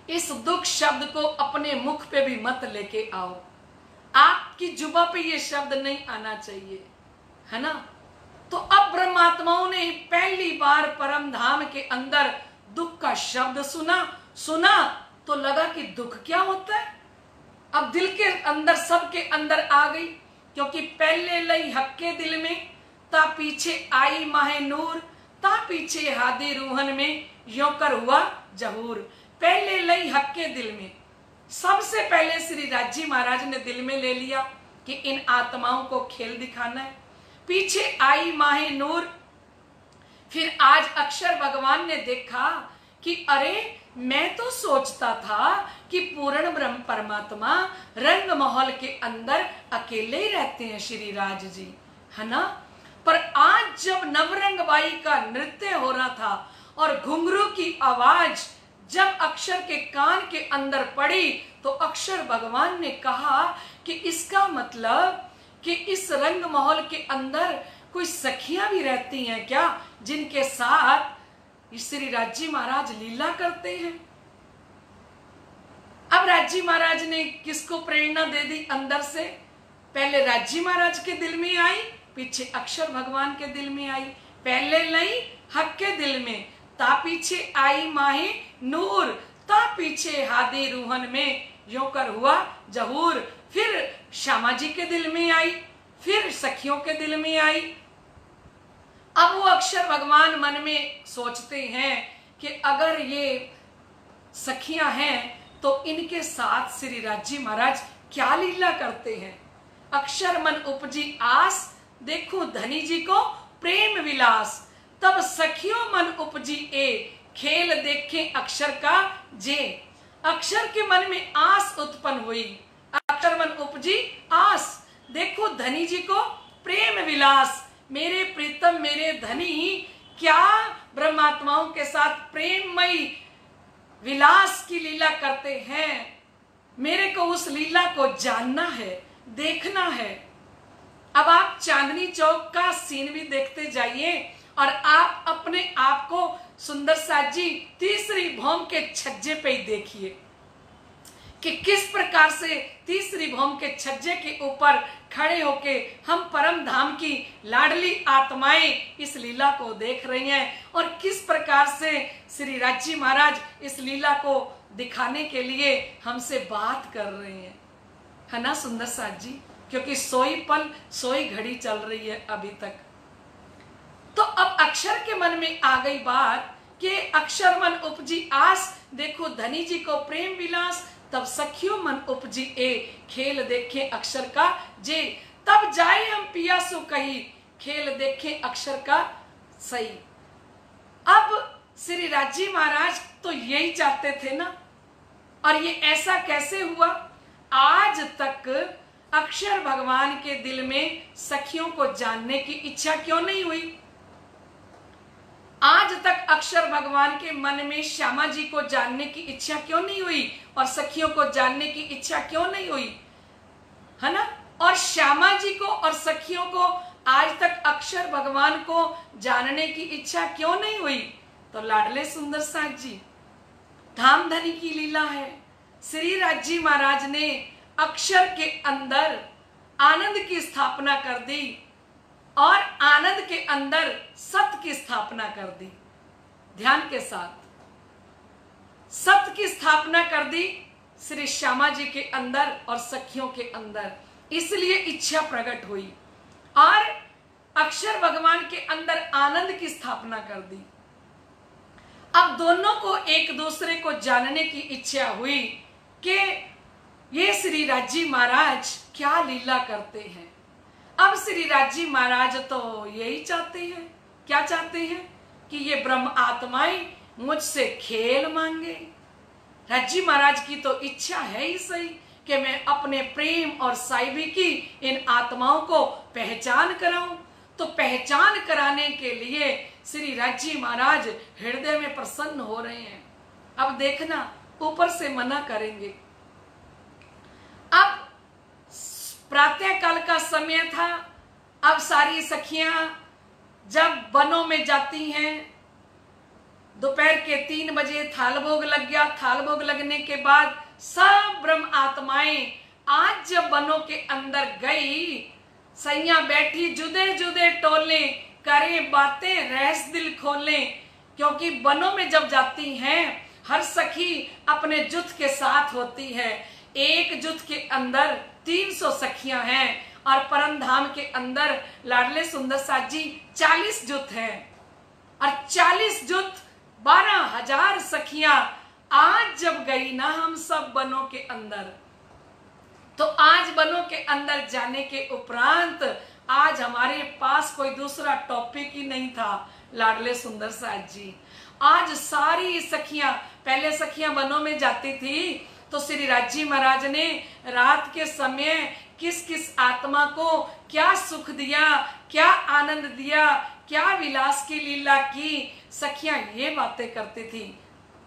इस दुख शब्द को अपने मुख पे भी मत लेके आओ, आपकी जुबा पे ये शब्द नहीं आना चाहिए, है ना। तो अब ब्रह्मात्माओं ने पहली बार परम धाम के अंदर दुख का शब्द सुना तो लगा कि दुख क्या होता है। अब दिल के अंदर, सबके अंदर आ गई, क्योंकि पहले लई हक्के दिल में, ता पीछे आई माहे नूर, ता पीछे हादी रूहन में, यों कर हुआ जहूर। पहले लई हक्के दिल में, सबसे पहले श्री राजी महाराज ने दिल में ले लिया कि इन आत्माओं को खेल दिखाना है। पीछे आई माहे नूर, फिर आज अक्षर भगवान ने देखा कि अरे मैं तो सोचता था कि पूर्ण ब्रह्म परमात्मा रंग महल के अंदर अकेले ही रहते हैं श्री राज जी, है ना। पर आज जब नवरंग बाई का नृत्य हो रहा था और घुंघरू की आवाज जब अक्षर के कान के अंदर पड़ी, तो अक्षर भगवान ने कहा कि इसका मतलब कि इस रंग महल के अंदर कोई सखियां भी रहती हैं क्या, जिनके साथ श्री राजी महाराज लीला करते हैं। अब राजी महाराज ने किसको प्रेरणा दे दी अंदर से, पहले राजी महाराज के दिल में आई, पीछे अक्षर भगवान के दिल में आई। पहले लई हक के दिल में, ता पीछे आई माही नूर, ता पीछे हादी रूहन में, यों कर हुआ जहूर। फिर श्यामा जी के दिल में आई, फिर सखियों के दिल में आई। अब वो अक्षर भगवान मन में सोचते हैं कि अगर ये सखियां हैं तो इनके साथ श्री राजी महाराज क्या लीला करते हैं। अक्षर मन उपजी आस, देखो धनी जी को प्रेम विलास, तब सखियों मन उपजी ए, खेल देखे अक्षर का जे। अक्षर के मन में आस उत्पन्न हुई, अक्षर मन उपजी आस, देखो धनी जी को प्रेम विलास, मेरे प्रीतम मेरे धनी क्या ब्रह्मात्माओं के साथ प्रेममयी विलास की लीला करते हैं, मेरे को उस लीला को जानना है, देखना है। अब आप चांदनी चौक का सीन भी देखते जाइए और आप अपने आप को सुंदर साथ जी तीसरी भौम के छज्जे पे ही देखिए कि किस प्रकार से तीसरी भौम के छज्जे के ऊपर खड़े होके हम परम धाम की लाडली आत्माएं इस लीला को देख रही हैं और किस प्रकार से श्री राजी महाराज इस लीला को दिखाने के लिए हमसे बात कर रहे हैं, है ना सुंदर साथ जी, क्योंकि सोई पल सोई घड़ी चल रही है अभी तक। तो अब अक्षर के मन में आ गई बात कि अक्षर मन उपजी आस, देखो धनी जी को प्रेम विलास, तब सखियों मन उपजी ए, खेल देखे अक्षर का जे। तब जाए हम पियासु कही, खेल देखे अक्षर का सही। अब श्री राजी महाराज तो यही चाहते थे ना, और ये ऐसा कैसे हुआ। आज तक अक्षर भगवान के दिल में सखियों को जानने की इच्छा क्यों नहीं हुई? आज तक अक्षर भगवान के मन में श्यामा जी को जानने की इच्छा क्यों नहीं हुई और सखियों को जानने की इच्छा क्यों नहीं हुई, है ना? और श्यामा जी को और सखियों को आज तक अक्षर भगवान को जानने की इच्छा क्यों नहीं हुई? तो लाडले सुंदर साथ जी, धामधनी की लीला है। श्री राजी महाराज ने अक्षर के अंदर आनंद की स्थापना कर दी और आनंद के अंदर सत्य की स्थापना कर दी। ध्यान के साथ सत्य की स्थापना कर दी श्री श्यामा जी के अंदर और सखियों के अंदर, इसलिए इच्छा प्रकट हुई और अक्षर भगवान के अंदर आनंद की स्थापना कर दी। अब दोनों को एक दूसरे को जानने की इच्छा हुई कि ये श्री राजी महाराज क्या लीला करते हैं। अब श्री राजी महाराज तो यही चाहते हैं, क्या चाहते हैं कि ये ब्रह्म आत्माएं मुझसे खेल मांगे। राजी महाराज की तो इच्छा है ही सही कि मैं अपने प्रेम और साहिबी की इन आत्माओं को पहचान कराऊं। तो पहचान कराने के लिए श्री राजी महाराज हृदय में प्रसन्न हो रहे हैं। अब देखना, ऊपर से मना करेंगे। अब प्रातः काल का समय था। अब सारी सखियां जब वनों में जाती हैं, दोपहर के 3 बजे थाल भोग लग गया। थाल भोग लगने के बाद सब ब्रह्म आत्माएं आज जब वनों के अंदर गई, सैया बैठी जुदे जुदे टोले करे बातें रहस दिल खोले। क्योंकि वनों में जब जाती हैं हर सखी अपने जुथ के साथ होती है। एक जुथ के अंदर 300 सखियां हैं और परम धाम के अंदर लाडले सुंदर साथ जी 40 जुथ हैं और 40 जुथ 12,000 सखियां आज जब गई ना हम सब वनों के अंदर, तो आज वनों के अंदर जाने के उपरांत आज हमारे पास कोई दूसरा टॉपिक ही नहीं था लाडले सुंदर साथ जी। आज सारी सखियां, पहले सखियां वनों में जाती थी तो श्री राजी महाराज ने रात के समय किस किस आत्मा को क्या सुख दिया, क्या आनंद दिया, क्या विलास की लीला की, सखियां ये बातें करती थी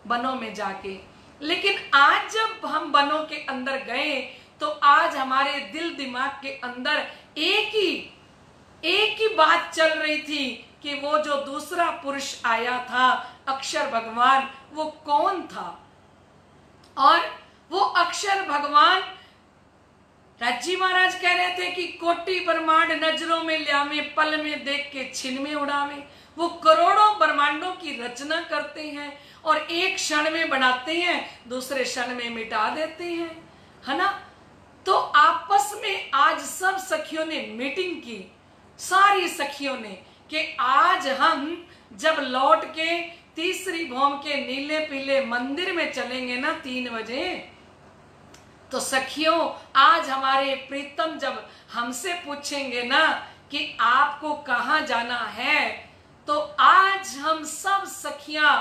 वनों में जाके। लेकिन आज जब हम वनों के अंदर गए तो आज हमारे दिल दिमाग के अंदर एक ही बात चल रही थी कि वो जो दूसरा पुरुष आया था अक्षर भगवान, वो कौन था। और वो अक्षर भगवान, राजी महाराज कह रहे थे कि कोटि ब्रह्मांड नजरों में ल्यावे, पल में देख के छिन में उड़ावे। वो करोड़ों ब्रह्मांडों की रचना करते हैं और एक क्षण में बनाते हैं, दूसरे क्षण में मिटा देते हैं, है ना। तो आपस में आज सब सखियों ने मीटिंग की, सारी सखियों ने, कि आज हम जब लौट के तीसरी भौम के नीले पीले मंदिर में चलेंगे ना 3 बजे, तो सखियों आज हमारे प्रीतम जब हमसे पूछेंगे ना कि आपको कहाँ जाना है, तो आज हम सब सखियां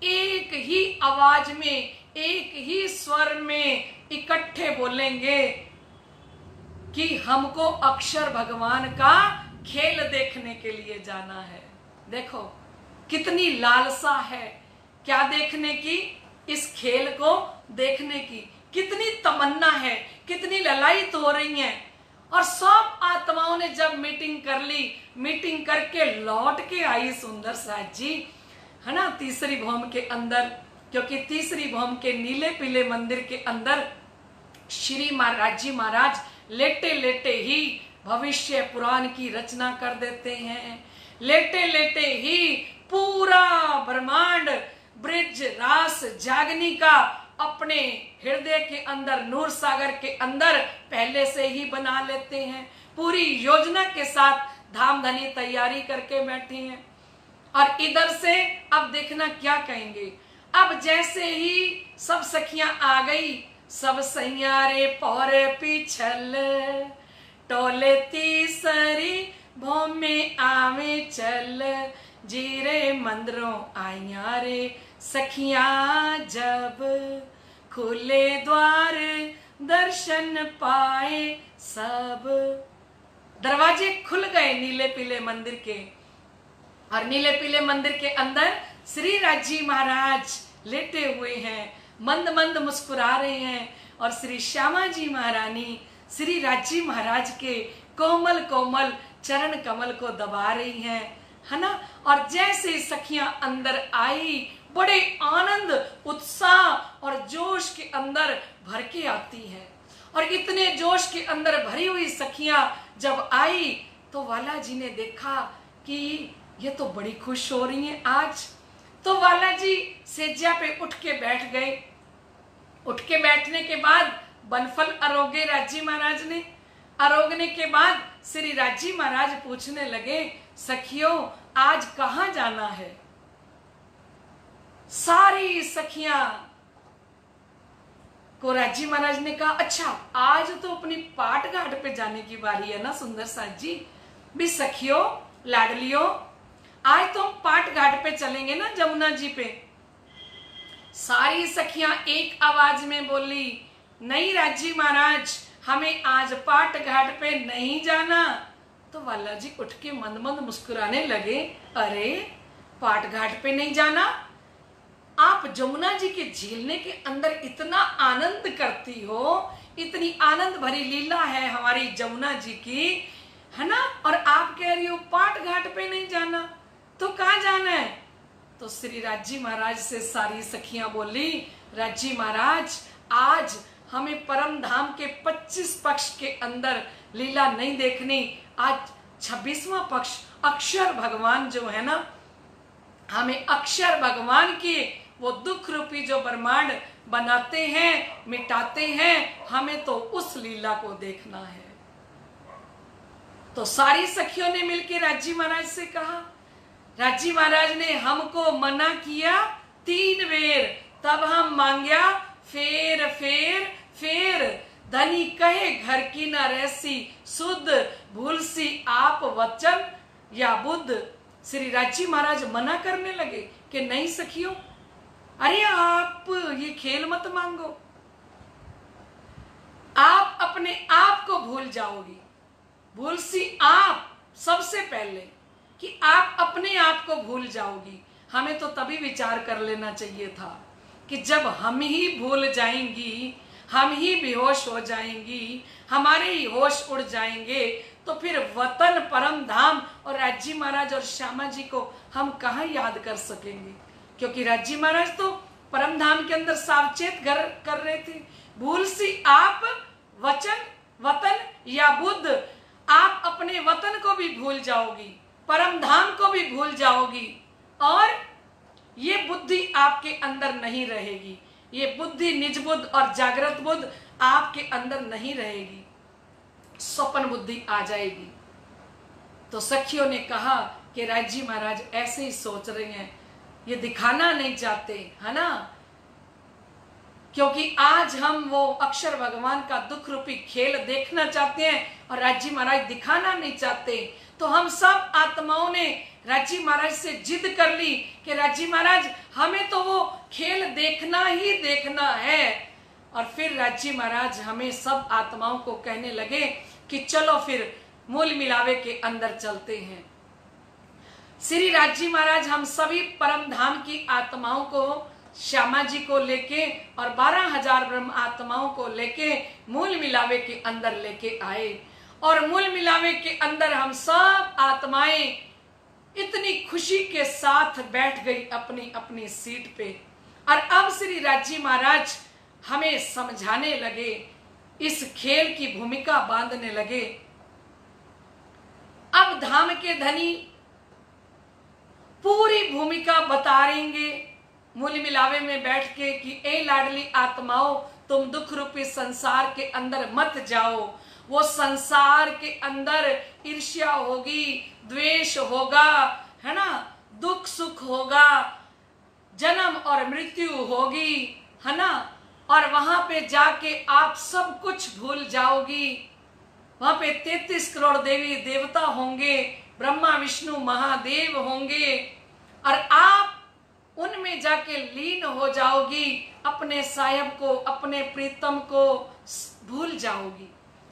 एक ही आवाज में, एक ही स्वर में इकट्ठे बोलेंगे कि हमको अक्षर भगवान का खेल देखने के लिए जाना है। देखो कितनी लालसा है, क्या देखने की, इस खेल को देखने की कितनी तमन्ना है, कितनी ललायत हो रही है। और सब आत्माओं ने जब मीटिंग कर ली, मीटिंग करके लौट के आई सुंदर साथ जी, है ना, तीसरी भौम के अंदर। क्योंकि तीसरी भौम के नीले पीले मंदिर के अंदर श्री राजी महाराज लेटे लेटे ही भविष्य पुराण की रचना कर देते हैं। लेटे लेटे ही पूरा ब्रह्मांड ब्रिज रास जागनी का अपने हृदय के अंदर, नूर सागर के अंदर पहले से ही बना लेते हैं। पूरी योजना के साथ धामधनी तैयारी करके बैठे हैं। और इधर से अब देखना क्या कहेंगे। अब जैसे ही सब सखियां आ गई, सब सैयारे पौरे पिछल, टोले तीसरी भौम में आवे चल, जीरे मंदिरों आइया रे सखियां, जब खुले द्वार दर्शन पाए सब। दरवाजे खुल गए नीले पीले मंदिर के, और नीले पीले मंदिर के अंदर श्री राजी महाराज लेटे हुए हैं, मंद मंद मुस्कुरा रहे हैं, और श्री श्यामा जी महारानी श्री राजी महाराज के कोमल कोमल चरण कमल को दबा रही हैं, है ना। और जैसे सखियां अंदर आई, बड़े आनंद उत्साह और जोश के अंदर भर के आती है। और इतने जोश के अंदर भरी हुई सखियां जब आई तो वाला जी ने देखा कि ये तो बड़ी खुश हो रही हैं आज। तो वाला जी सेज्या पे उठ के बैठ गए। उठ के बैठने के बाद बनफल अरोगे राजी महाराज ने। अरोगने के बाद श्री राजी महाराज पूछने लगे, सखियों आज कहाँ जाना है। सारी सखियां को राजी महाराज ने कहा, अच्छा आज तो अपनी पाट घाट पे जाने की बारी है ना सुंदर साथ जी। भी सखियों लाडलियों, आज तो हम पाट घाट पे चलेंगे ना, जमुना जी पे। सारी सखियां एक आवाज में बोली, नहीं राजी महाराज, हमें आज पाट घाट पे नहीं जाना। तो वाला जी उठ के मंद मंद मुस्कुराने लगे, अरे पाट घाट पे नहीं जाना, आप जमुना जी के झीलने के अंदर इतना आनंद करती हो, इतनी आनंद भरी लीला है हमारी जमुना जी की, है ना, और आप कह रही हो पाट घाट पे नहीं जाना, तो कहाँ जाना है। तो श्री राजी महाराज से सारी सखियां बोली, राजी महाराज आज हमें परम धाम के 25 पक्ष के अंदर लीला नहीं देखनी, आज 26वां पक्ष अक्षर भगवान जो है ना, हमें अक्षर भगवान की वो दुख रूपी जो ब्रह्मांड बनाते हैं मिटाते हैं, हमें तो उस लीला को देखना है। तो सारी सखियों ने मिलकर राजी महाराज से कहा। राजी महाराज ने हमको मना किया 3 बेर, तब हम मांग्या फेर फेर फेर। धनी कहे घर की न रहसी सुध, भूलसी आप वचन या बुद्ध। श्री राजी महाराज मना करने लगे कि नहीं सखियों, अरे आप ये खेल मत मांगो, आप अपने आप को भूल जाओगी। भूलसी आप, सबसे पहले कि आप अपने आप को भूल जाओगी। हमें तो तभी विचार कर लेना चाहिए था कि जब हम ही भूल जाएंगी, हम ही बेहोश हो जाएंगी, हमारे ही होश उड़ जाएंगे, तो फिर वतन परम धाम और राजी महाराज और श्यामा जी को हम कहाँ याद कर सकेंगे। क्योंकि राजी महाराज तो परम धाम के अंदर सावचेत घर कर रहे थे। भूल सी आप वचन वतन या बुद्ध, आप अपने वतन को भी भूल जाओगी, परम धाम को भी भूल जाओगी, और ये बुद्धि आपके अंदर नहीं रहेगी। ये बुद्धि निज बुद्ध और जागृत बुद्ध आपके अंदर नहीं रहेगी, स्वप्न बुद्धि आ जाएगी। तो सखियों ने कहा कि राजी महाराज ऐसे ही सोच रहे हैं, ये दिखाना नहीं चाहते, है ना, क्योंकि आज हम वो अक्षर भगवान का दुख रूपी खेल देखना चाहते हैं और राजी महाराज दिखाना नहीं चाहते। तो हम सब आत्माओं ने राजी महाराज से जिद कर ली कि राजी महाराज हमें तो वो खेल देखना ही देखना है। और फिर राजी महाराज हमें सब आत्माओं को कहने लगे कि चलो फिर मूल मिलावे के अंदर चलते हैं। श्री राजी महाराज हम सभी परम धाम की आत्माओं को, श्यामा जी को लेके और 12,000 ब्रह्म आत्माओं को लेके मूल मिलावे के अंदर लेके आए। और मूल मिलावे के अंदर हम सब आत्माएं इतनी खुशी के साथ बैठ गई अपनी अपनी सीट पे। और अब श्री राजी महाराज हमें समझाने लगे, इस खेल की भूमिका बांधने लगे। अब धाम के धनी पूरी भूमिका बताएंगे मूल मिलावे में बैठ के कि ए लाडली आत्माओं, तुम दुख रूपी संसार के अंदर मत जाओ। वो संसार के अंदर ईर्ष्या होगी, द्वेष होगा, है ना, दुख सुख होगा, जन्म और मृत्यु होगी, है ना, और वहां पे जाके आप सब कुछ भूल जाओगी। वहां पे 33 करोड़ देवी देवता होंगे, ब्रह्मा विष्णु महादेव होंगे, और आप उनमें जाके लीन हो जाओगी, अपने साहिब को, अपने प्रीतम को भूल जाओगी।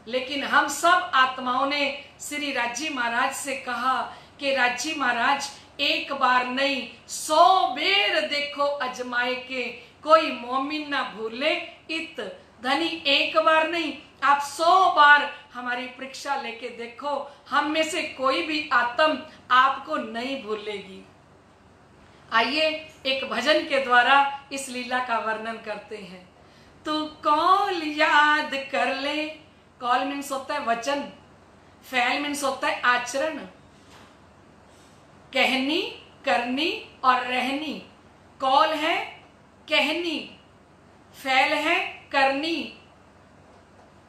लेकिन हम सब आत्माओं ने श्री राजी महाराज से कहा कि राजी महाराज, एक बार नहीं 100 बेर देखो अजमाए के, कोई मोमिन ना भूले इत धनी। एक बार नहीं, आप 100 बार हमारी परीक्षा लेके देखो, हम में से कोई भी आत्म आपको नहीं भूलेगी। आइए एक भजन के द्वारा इस लीला का वर्णन करते हैं। तू कौल याद कर ले, कौल मीन्स होता है वचन, फैल मीन्स होता है आचरण, कहनी, करनी और रहनी। कौल है कहनी, फैल है करनी,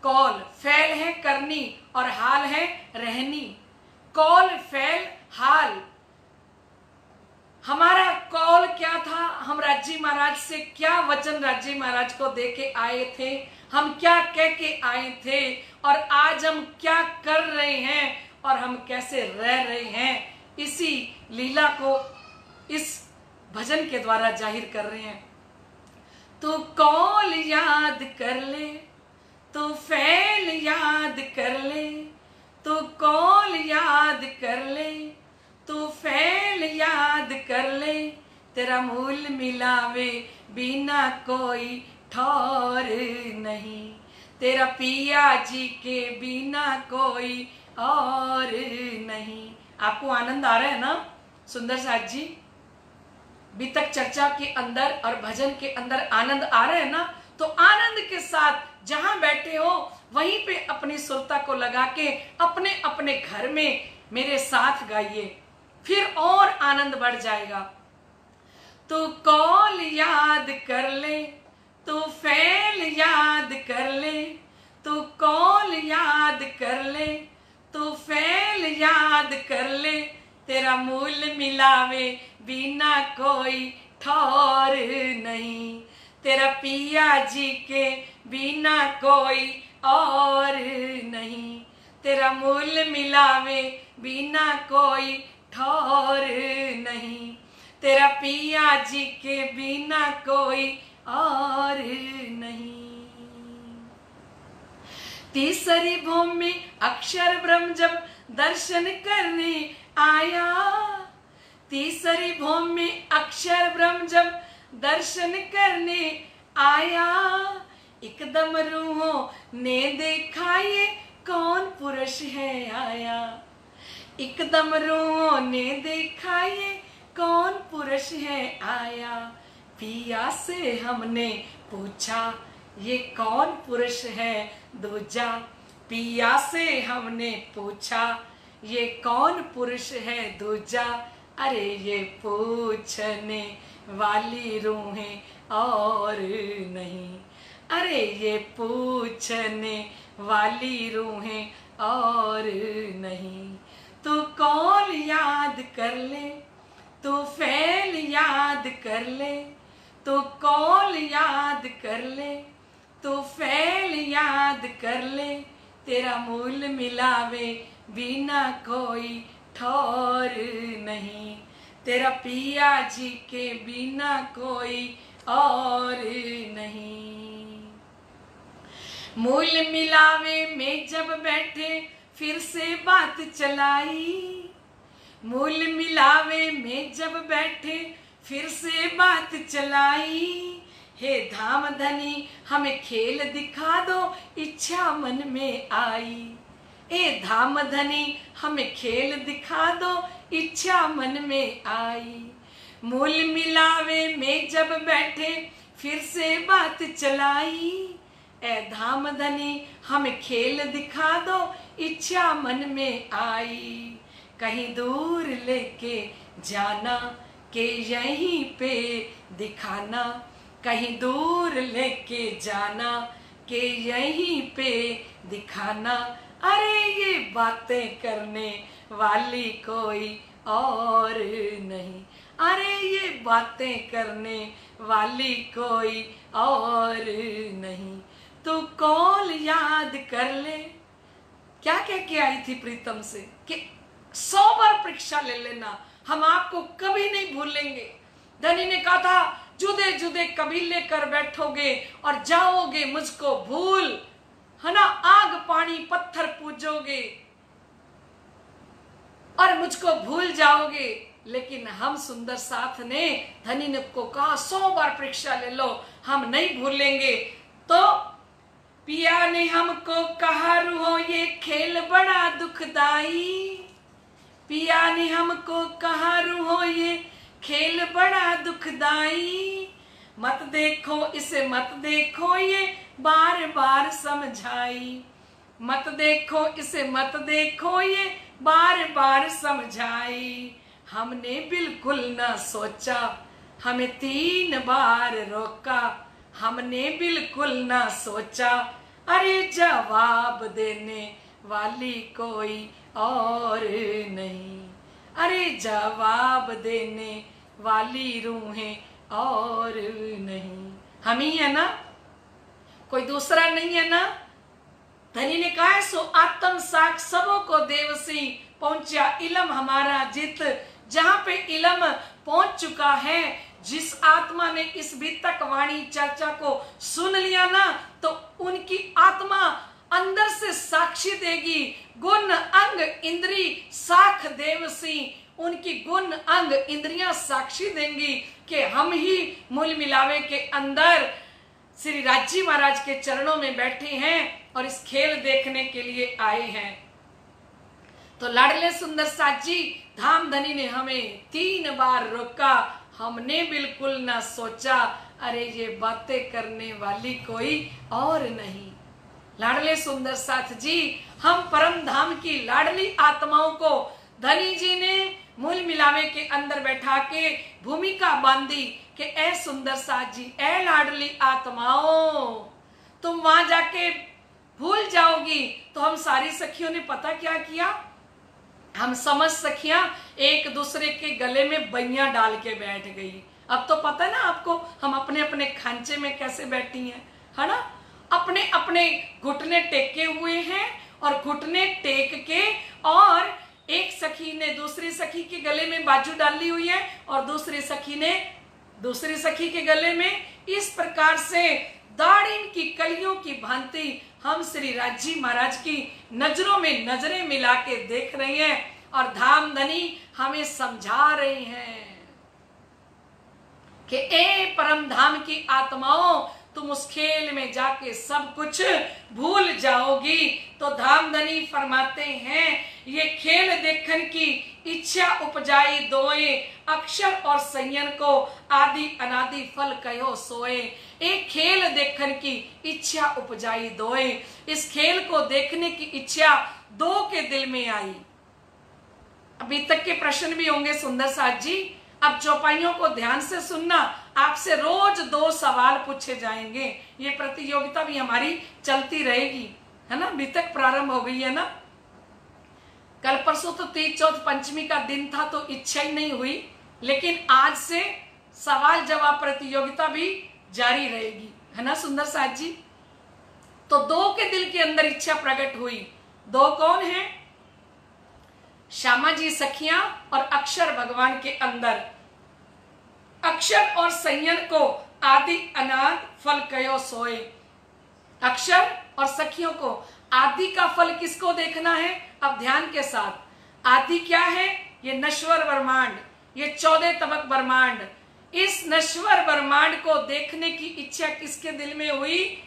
कौल फैल है करनी और हाल है रहनी। कौल फैल हाल, हमारा कौल क्या था, हम राजी महाराज से क्या वचन राजी महाराज को दे के आए थे, हम क्या कह के आए थे, और आज हम क्या कर रहे हैं और हम कैसे रह रहे हैं, इसी लीला को इस भजन के द्वारा जाहिर कर रहे हैं। तू कौल याद कर ले, तू फैल याद कर ले, तू कौल याद कर ले, तू फैल याद कर ले, तेरा मूल मिलावे बिना कोई ठौर नहीं, तेरा पिया जी के बिना कोई और नहीं। आपको आनंद आ रहा है ना सुंदर साथ जी? बीतक चर्चा के अंदर और भजन के अंदर आनंद आ रहा है ना? तो आनंद के साथ जहां बैठे हो वहीं पे अपनी सुरता को लगा के अपने अपने घर में मेरे साथ गाइए, फिर और आनंद बढ़ जाएगा। तू कौल याद कर ले, तू फैल याद कर ले, तू कौल याद कर ले, तू फैल याद कर ले, तेरा मूल मिलावे बिना कोई ठौर नहीं, तेरा पिया जी के बिना कोई और नहीं, तेरा मूल मिलावे बिना कोई ठौर नहीं, तेरा पिया जी के बिना कोई और नहीं। तीसरी भूमि में अक्षर ब्रह्म जब दर्शन करने आया, तीसरी भूमि में अक्षर ब्रह्म जब दर्शन करने आया, एकदम रूहों ने देखा ये कौन पुरुष है आया, एकदम रूहों ने देखा ये कौन पुरुष है आया, पिया से हमने पूछा ये कौन पुरुष है दूजा, पिया से हमने पूछा ये कौन पुरुष है दूजा, अरे ये पूछने वाली रूहें और नहीं, अरे ये पूछने वाली रूहें और नहीं। तू कौल याद कर ले, तू फैल याद कर ले, तू कौल याद कर ले, तू फैल याद कर ले, तेरा मूल मिलावे बिना कोई ठौर नहीं, तेरा पिया जी के बिना कोई और नहीं। मूल मिलावे में जब बैठे फिर से बात चलाई, मूल मिलावे में जब बैठे फिर से बात चलाई, हे धाम धनी हमें खेल दिखा दो इच्छा मन में आई, ए धाम धनी हमें खेल दिखा दो इच्छा मन में आई। मूल मिलावे में जब बैठे फिर से बात चलाई, ए धाम धनी हमें खेल दिखा दो इच्छा मन में आई, कहीं दूर लेके जाना के यहीं पे दिखाना, कहीं दूर लेके जाना के यहीं पे दिखाना, अरे ये बातें करने वाली कोई और नहीं, अरे ये बातें करने वाली कोई और नहीं। तू कौल याद कर ले, क्या कह के आई थी प्रीतम से कि 100 बार परीक्षा ले लेना, हम आपको कभी नहीं भूलेंगे, धनी ने कहा था जुदे जुदे कबीले कर बैठोगे और जाओगे मुझको भूल, है ना, आग पानी पत्थर पूजोगे और मुझको भूल जाओगे। लेकिन हम सुंदर साथ ने धनी ने को कहा 100 बार परीक्षा ले लो, हम नहीं भूलेंगे। तो पिया ने हमको कहा रूहो ये खेल बड़ा दुखदाई, पिया ने हमको कहा रूहो ये खेल बड़ा दुखदाई, मत देखो इसे मत देखो ये बार बार समझाई, मत देखो इसे मत देखो ये बार बार समझाई। हमने बिल्कुल ना सोचा, हमें 3 बार रोका, हमने बिल्कुल ना सोचा, अरे जवाब देने वाली कोई और नहीं, अरे जवाब देने वाली रूहें और नहीं, हम ही है ना, कोई दूसरा नहीं है ना। धनी ने कहा सो आत्म साख सबों को देवसी, पहुंचा इलम हमारा जित। जहां पे इलम पहुंच चुका है, जिस आत्मा ने इस बीतक वाणी चर्चा को सुन लिया ना, तो उनकी आत्मा अंदर से साक्षी देगी। गुण अंग इंद्री साख देवसी, उनकी गुण अंग इंद्रियां साक्षी देंगी कि हम ही मूल मिलावे के अंदर श्री राजी महाराज के चरणों में बैठे हैं और इस खेल देखने के लिए आए हैं। तो लाडले सुंदर साथ जी धाम धनी ने हमें 3 बार रोका, हमने बिल्कुल ना सोचा, अरे ये बातें करने वाली कोई और नहीं। लाडले सुंदर साथ जी, हम परम धाम की लाडली आत्माओं को धनी जी ने मूल मिलावे के अंदर बैठा के भूमिका बांधी कि ए सुंदर साथ जी, ए लाडली आत्माओं, तुम वहां जाके भूल जाओगी। तो हम सारी सखियों ने पता क्या किया, हम समझ सखियां एक दूसरे के गले में बइयां डाल के बैठ गई। अब तो पता है ना आपको, हम अपने अपने खांचे में कैसे बैठी हैं, है ना, अपने अपने घुटने टेके हुए हैं और घुटने टेक के, और एक सखी ने दूसरी सखी के गले में बाजू डाली हुई है और दूसरी सखी ने दूसरी सखी के गले में। इस प्रकार से दाढ़ी की कलियों की भांति हम श्री राजी महाराज की नजरों में नजरें मिला के देख रहे हैं और धाम धनी हमें समझा रहे हैं कि ए परम धाम की आत्माओं, तुम उस खेल में जाके सब कुछ भूल जाओगी। तो धाम धनी फरमाते हैं ये खेल देखन की इच्छा उपजाई दोए, अक्षर और संयन को आदि अनादि फल कहो सोए। एक खेल देखन की इच्छा उपजाई दोए, इस खेल को देखने की इच्छा 2 के दिल में आई। अभी तक के प्रश्न भी होंगे सुंदर साथ जी, अब चौपाइयों को ध्यान से सुनना, आपसे रोज 2 सवाल पूछे जाएंगे। ये प्रतियोगिता भी हमारी चलती रहेगी, है ना, अभी तक प्रारंभ हो गई है ना। कल परसों तो तीज चौथ पंचमी का दिन था तो इच्छा ही नहीं हुई, लेकिन आज से सवाल जवाब प्रतियोगिता भी जारी रहेगी, है ना सुंदर साथ जी। तो 2 के दिल के अंदर इच्छा प्रकट हुई। 2 कौन है? श्यामा जी सखियां और अक्षर भगवान के अंदर। अक्षर और संयन को आदि अनाद फल कयो सोए। अक्षर और सखियों को आदि का फल किसको देखना है? अब ध्यान के साथ, आदि क्या है? ये नश्वर ब्रह्मांड, ये 14 तबक ब्रह्मांड। इस नश्वर ब्रह्मांड को देखने की इच्छा किसके दिल में हुई?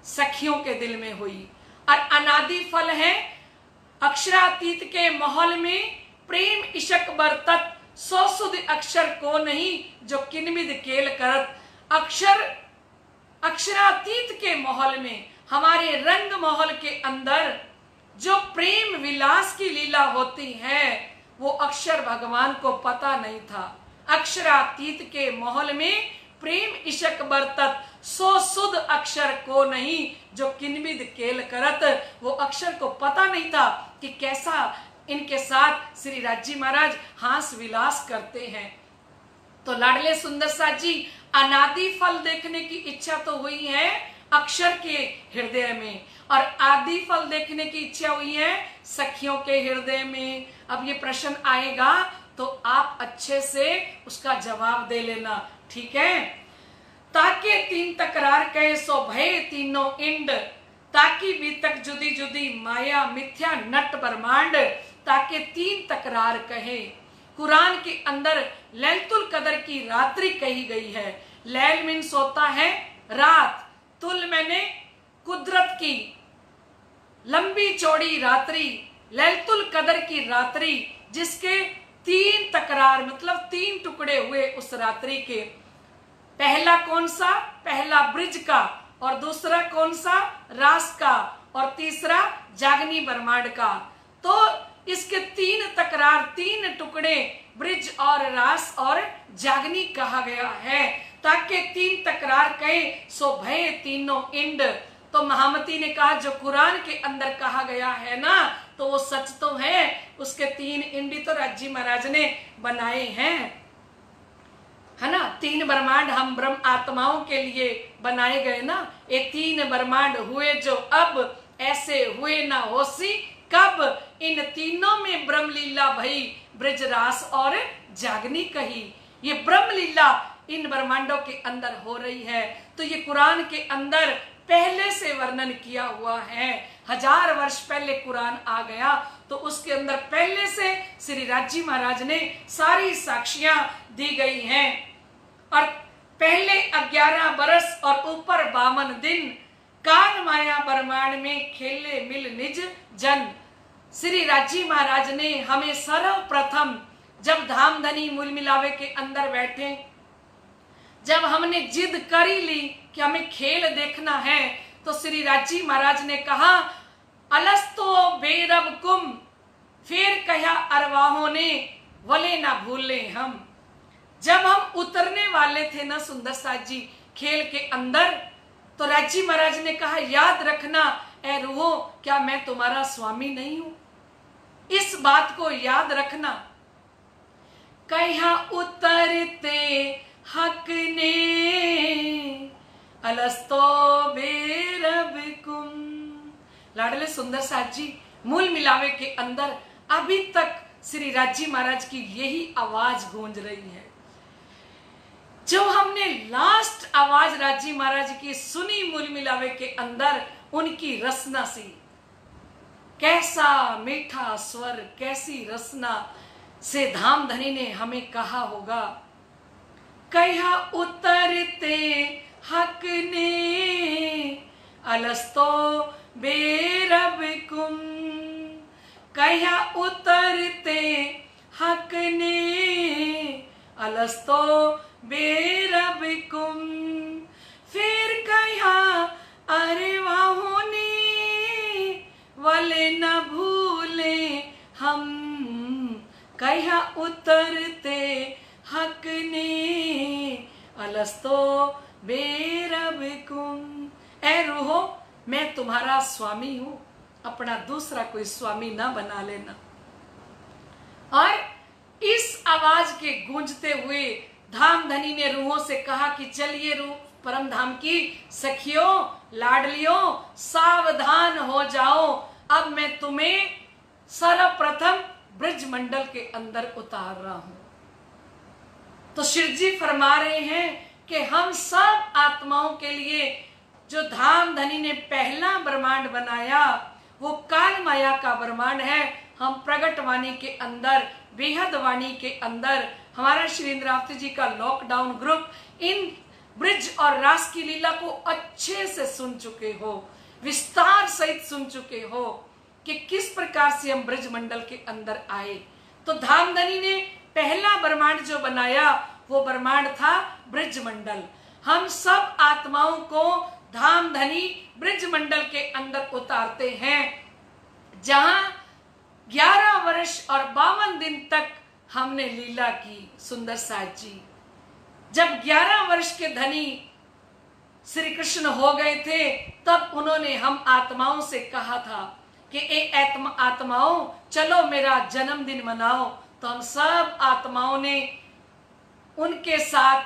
सखियों के दिल में हुई। और अनादि फल है अक्षरातीत के माहौल में प्रेम इशक बरतत, सो सुध अक्षर को नहीं जो किनमिद केल करत। अक्षरातीत के माहौल में, हमारे रंग माहौल के अंदर जो प्रेम विलास की लीला होती है वो अक्षर भगवान को पता नहीं था। अक्षरातीत के माहौल में प्रेम इशक बरतत, सो सुध अक्षर को नहीं जो किनमिद केल करत। वो अक्षर को पता नहीं था कि कैसा इनके साथ श्री राजी महाराज हास विलास करते हैं। तो लाडले सुंदर साथ जी, अनादि फल देखने की इच्छा तो हुई है अक्षर के हृदय में, और आदि फल देखने की इच्छा हुई है सखियों के हृदय में। अब ये प्रश्न आएगा तो आप अच्छे से उसका जवाब दे लेना, ठीक है। ताके तीन तकरार कहे सो भय तीनों इंड, ताकि बीतक जुदी जुदी माया मिथ्या नट ब्रह्मांड, ताके तीन तकरार कहे। कुरान के अंदर लैलतुल कदर की रात्रि कही गई है। लैल मीन्स होता है रात, तुल मैंने कुदरत की लंबी चौड़ी रात्रि, लैलतुल कदर की रात्रि जिसके तीन तकरार मतलब तीन टुकड़े हुए उस रात्रि के। पहला कौन सा? पहला ब्रिज का, और दूसरा कौन सा? रास का, और तीसरा जागनी ब्रह्मांड का। तो इसके तीन तकरार, तीन टुकड़े ब्रिज और रास और जागनी कहा गया है। ताकि तीन तकरार कहे सो भय तीनों इंड। तो महामती ने कहा जो कुरान के अंदर कहा गया है ना, तो वो सच तो है। उसके तीन इंडी तो राजी महाराज ने बनाए हैं, है ना। तीन ब्रह्मांड हम ब्रह्म आत्माओं के लिए बनाए गए ना। ये तीन ब्रह्मांड हुए जो अब, ऐसे हुए ना होसी कब। इन तीनों में ब्रह्म लीला भई, ब्रजरास और जागनी कही। ये ब्रह्म लीला इन ब्रह्मांडों के अंदर हो रही है। तो ये कुरान के अंदर पहले से वर्णन किया हुआ है। 1000 वर्ष पहले कुरान आ गया, तो उसके अंदर पहले से श्री राजी महाराज ने सारी साक्षियां दी गई हैं। और पहले 11 बरस और ऊपर 52 दिन, कान माया ब्रह्मांड में खेले मिल निज जन। श्री राजी महाराज ने हमें सर्वप्रथम जब धामधनी मूल मिलावे के अंदर बैठे, जब हमने जिद करी ली कि हमें खेल देखना है, तो श्री राजी महाराज ने कहा अलस्तो बेरब कुम, फिर कहा अरवाहों ने वले ना भूले हम। जब हम उतरने वाले थे ना सुंदर साथ जी खेल के अंदर, तो राजी महाराज ने कहा याद रखना ए रूहो, क्या मैं तुम्हारा स्वामी नहीं हूं? इस बात को याद रखना। कहा उतरते हक ने अलस्तो बेरब कुम। लाडले सुंदर साथ जी मूल मिलावे के अंदर अभी तक श्री राजी महाराज की यही आवाज गूंज रही है। जो हमने लास्ट आवाज राजी महाराज की सुनी मूल मिलावे के अंदर, उनकी रसना सी, कैसा मीठा स्वर, कैसी रसना से धामधनी ने हमें कहा होगा। कहा उतरते हक ने अलस्तो बेरब कुम। कहा उतरते हक ने अलस्तो बेरब कुम। फिर कहा अरवाहों ने वले न भूले हम। कहा उतरते हक ने अलस्तो बेरब कुम। ए रूहो, मैं तुम्हारा स्वामी हूं, अपना दूसरा कोई स्वामी ना बना लेना। और इस आवाज के गूंजते हुए धामधनी ने रूहों से कहा कि चलिए रूह परम धाम की सखियों, लाडलियों, सावधान हो जाओ। अब मैं तुम्हें सर्वप्रथम ब्रज मंडल के अंदर उतार रहा हूं। तो शिव जी फरमा रहे हैं कि हम सब आत्माओं के लिए जो धामधनी ने पहला ब्रह्मांड बनाया, वो काल माया का ब्रह्मांड है। हम प्रगट वाणी के अंदर, बेहद वाणी के अंदर हमारा श्री इंद्रावती जी का लॉकडाउन ग्रुप इन ब्रिज और रास की लीला को अच्छे से सुन चुके हो, विस्तार सहित सुन चुके हो कि किस प्रकार से हम ब्रज मंडल के अंदर आए। तो धामधनी ने पहला ब्रह्मांड जो बनाया, वो ब्रह्मांड था ब्रज मंडल। हम सब आत्माओं को धामधनी ब्रज मंडल के अंदर उतारते हैं, जहां 11 वर्ष और 52 दिन तक हमने लीला की। सुंदर साथ जी जब 11 वर्ष के धनी श्री कृष्ण हो गए थे, तब उन्होंने हम आत्माओं से कहा था कि ए आत्माओं, चलो मेरा जन्मदिन मनाओ। तो हम सब आत्माओं ने उनके साथ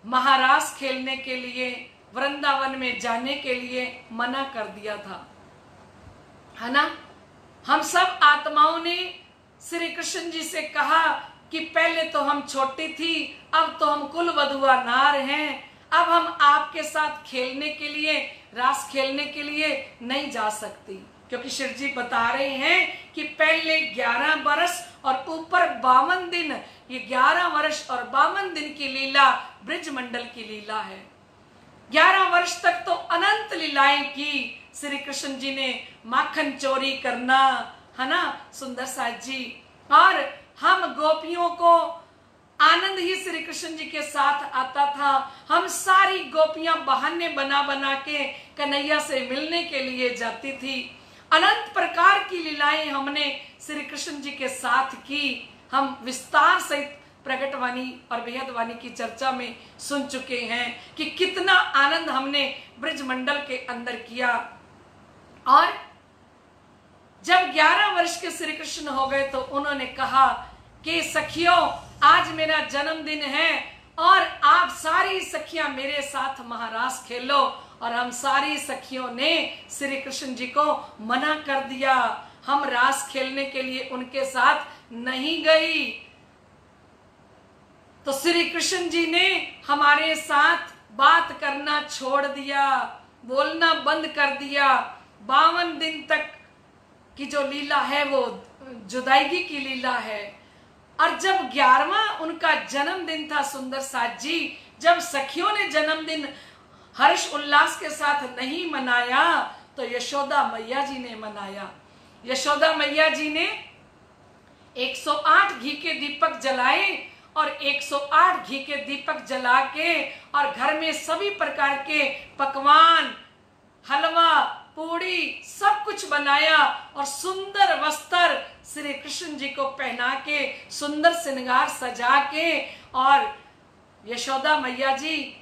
महारास खेलने के लिए, वृंदावन में जाने के लिए मना कर दिया था, है ना। हम सब आत्माओं ने श्री कृष्ण जी से कहा कि पहले तो हम छोटी थी, अब तो हम कुल वधुआ नार हैं, अब हम आपके साथ खेलने के लिए, रास खेलने के लिए नहीं जा सकती। क्योंकि शिव जी बता रहे हैं कि पहले 11 वर्ष और ऊपर 52 दिन, ये 11 वर्ष और 52 दिन की लीला ब्रिज मंडल की लीला है। 11 वर्ष तक तो अनंत लीलाएं की श्री कृष्ण जी ने, माखन चोरी करना, है ना सुंदर साथ जी, और हम गोपियों को आनंद ही श्री कृष्ण जी के साथ आता था। हम सारी गोपियां बहाने बना बना के कन्हैया से मिलने के लिए जाती थी। अनंत प्रकार की लीलाएं हमने श्री कृष्ण जी के साथ की। हम विस्तार सहित प्रगटवाणी और बेहदवाणी की चर्चा में सुन चुके हैं कि कितना आनंद हमने ब्रिज मंडल के अंदर किया। और जब 11 वर्ष के श्री कृष्ण हो गए तो उन्होंने कहा कि सखियों, आज मेरा जन्मदिन है और आप सारी सखियां मेरे साथ महारास खेलो। और हम सारी सखियों ने श्री कृष्ण जी को मना कर दिया, हम रास खेलने के लिए उनके साथ नहीं गई। तो श्री कृष्ण जी ने हमारे साथ बात करना छोड़ दिया, बोलना बंद कर दिया। 52 दिन तक की जो लीला है वो जुदाईगी की लीला है। और जब 11वां उनका जन्मदिन था सुंदर साथ जी, जब सखियों ने जन्मदिन हर्ष उल्लास के साथ नहीं मनाया तो यशोदा मैया जी ने मनाया। यशोदा मैया जी ने 108 घी के दीपक जलाए और 108 घी के दीपक जला के और घर में सभी प्रकार के पकवान, हलवा, पूड़ी सब कुछ बनाया और सुंदर वस्त्र श्री कृष्ण जी को पहना के, सुंदर श्रृंगार सजा के, और यशोदा मैया जी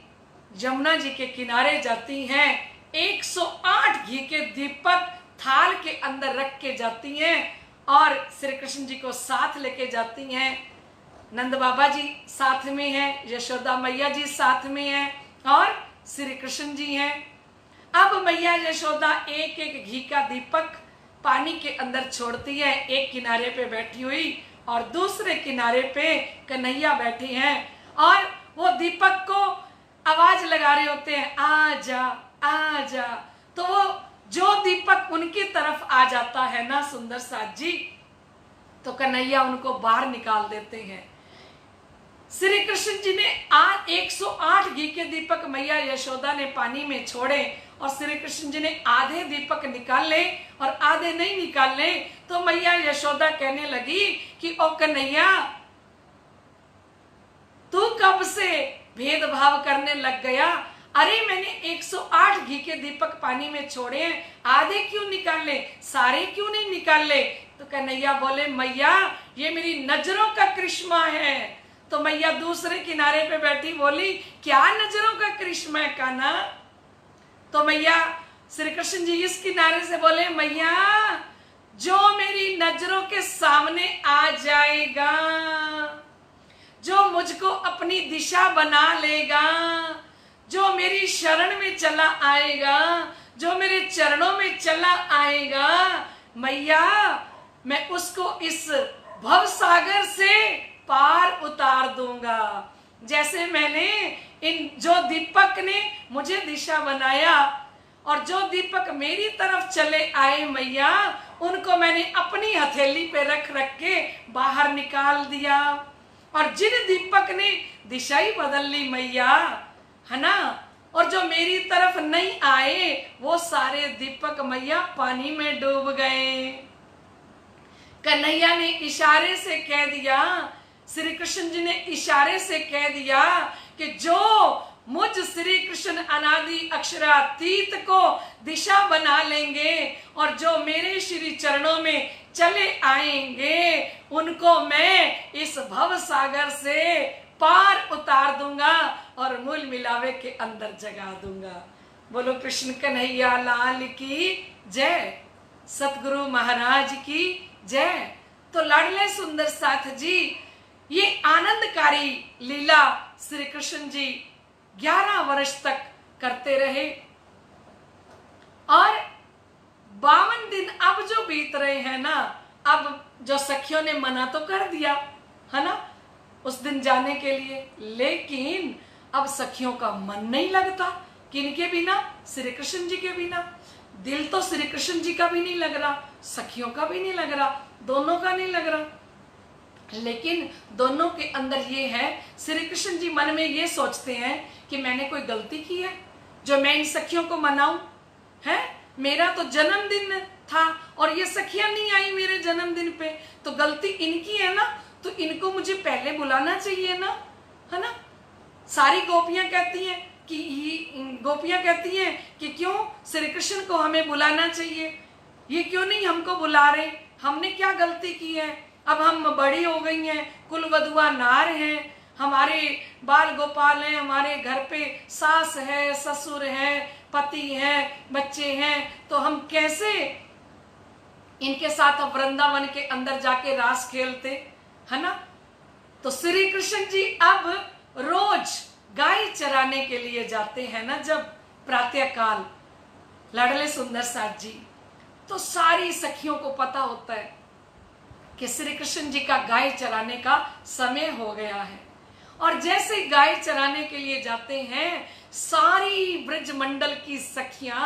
यमुना जी के किनारे जाती हैं। 108 घी के दीपक थाल के अंदर रख के जाती हैं और श्री कृष्ण जी को साथ लेके जाती हैं। नंद बाबा जी साथ में हैं, यशोदा मैया जी साथ में हैं और श्री कृष्ण जी हैं। अब मैया यशोदा एक एक घी का दीपक पानी के अंदर छोड़ती है, एक किनारे पे बैठी हुई और दूसरे किनारे पे कन्हैया बैठे हैं और वो दीपक को आवाज लगा रहे होते हैं, आजा आजा। तो वो जो दीपक उनकी तरफ आ जाता है ना सुंदर साथ जी, तो कन्हैया उनको बाहर निकाल देते हैं। श्री कृष्ण जी ने 108 घी के दीपक मैया यशोदा ने पानी में छोड़े और श्री कृष्ण जी ने आधे दीपक निकाले और आधे नहीं निकाले। तो मैया यशोदा कहने लगी कि ओ कन्हैया, तू कब से भेदभाव करने लग गया? अरे मैंने 108 घी के दीपक पानी में छोड़े हैं, आधे क्यों निकाले, सारे क्यों नहीं निकाले? तो कन्हैया बोले, मैया ये मेरी नजरों का करिश्मा है। तो मैया दूसरे किनारे पे बैठी बोली, क्या नजरों का करिश्मा है कान्हा? तो मैया श्री कृष्ण जी इस किनारे से बोले, मैया जो मेरी नजरों के सामने आ जाएगा, जो मुझको अपनी दिशा बना लेगा, जो मेरी शरण में चला आएगा, जो मेरे चरणों में चला आएगा, मैया मैं उसको इस भव सागर से पार उतार दूंगा। जैसे मैंने इन जो दीपक ने मुझे दिशा बनाया और जो दीपक मेरी तरफ चले आए मैया, उनको मैंने अपनी हथेली पे रख रख के बाहर निकाल दिया। और जिन दीपक ने दिशा ही बदल ली मैया, है ना, और जो मेरी तरफ नहीं आए वो सारे दीपक मैया पानी में डूब गए। कन्हैया ने इशारे से कह दिया, श्री कृष्ण जी ने इशारे से कह दिया कि जो मुझ श्री कृष्ण अनादि अक्षरातीत को दिशा बना लेंगे और जो मेरे श्री चरणों में चले आएंगे, उनको मैं इस भव सागर से पार उतार दूंगा और मूल मिलावे के अंदर जगा दूंगा। बोलो कृष्ण कन्हैया लाल की जय, सतगुरु महाराज की जय। तो लाडले सुंदर साथ जी, ये आनंदकारी लीला श्री कृष्ण जी 11 वर्ष तक करते रहे और 52 दिन अब जो बीत रहे हैं ना, अब जो सखियों ने मना तो कर दिया है ना, उस दिन जाने के लिए। लेकिन अब सखियों का मन नहीं लगता, किनके बिना? श्री कृष्ण जी के बिना। दिल तो श्री कृष्ण जी का भी नहीं लग रहा, सखियों का भी नहीं लग रहा, दोनों का नहीं लग रहा। लेकिन दोनों के अंदर ये है, श्री कृष्ण जी मन में ये सोचते हैं कि मैंने कोई गलती की है जो मैं इन सखियों को मनाऊं? है, मेरा तो जन्मदिन था और ये सखियां नहीं आई मेरे जन्मदिन पे, तो गलती इनकी है ना, तो इनको मुझे पहले बुलाना चाहिए ना, है ना। सारी गोपियां कहती हैं कि क्यों श्री कृष्ण को हमें बुलाना चाहिए, ये क्यों नहीं हमको बुला रहे, हमने क्या गलती की है? अब हम बड़ी हो गई हैं, कुल वधुआ नार हैं, हमारे बाल गोपाल हैं, हमारे घर पे सास है, ससुर है, पति है, बच्चे हैं, तो हम कैसे इनके साथ वृंदावन के अंदर जाके रास खेलते, है ना। तो श्री कृष्ण जी अब रोज गाय चराने के लिए जाते हैं ना, जब प्रातः काल लाडले सुंदर साथ जी, तो सारी सखियों को पता होता है कि श्री कृष्ण जी का गाय चराने का समय हो गया है। और जैसे गाय चराने के लिए जाते हैं, सारी ब्रज मंडल की सखियां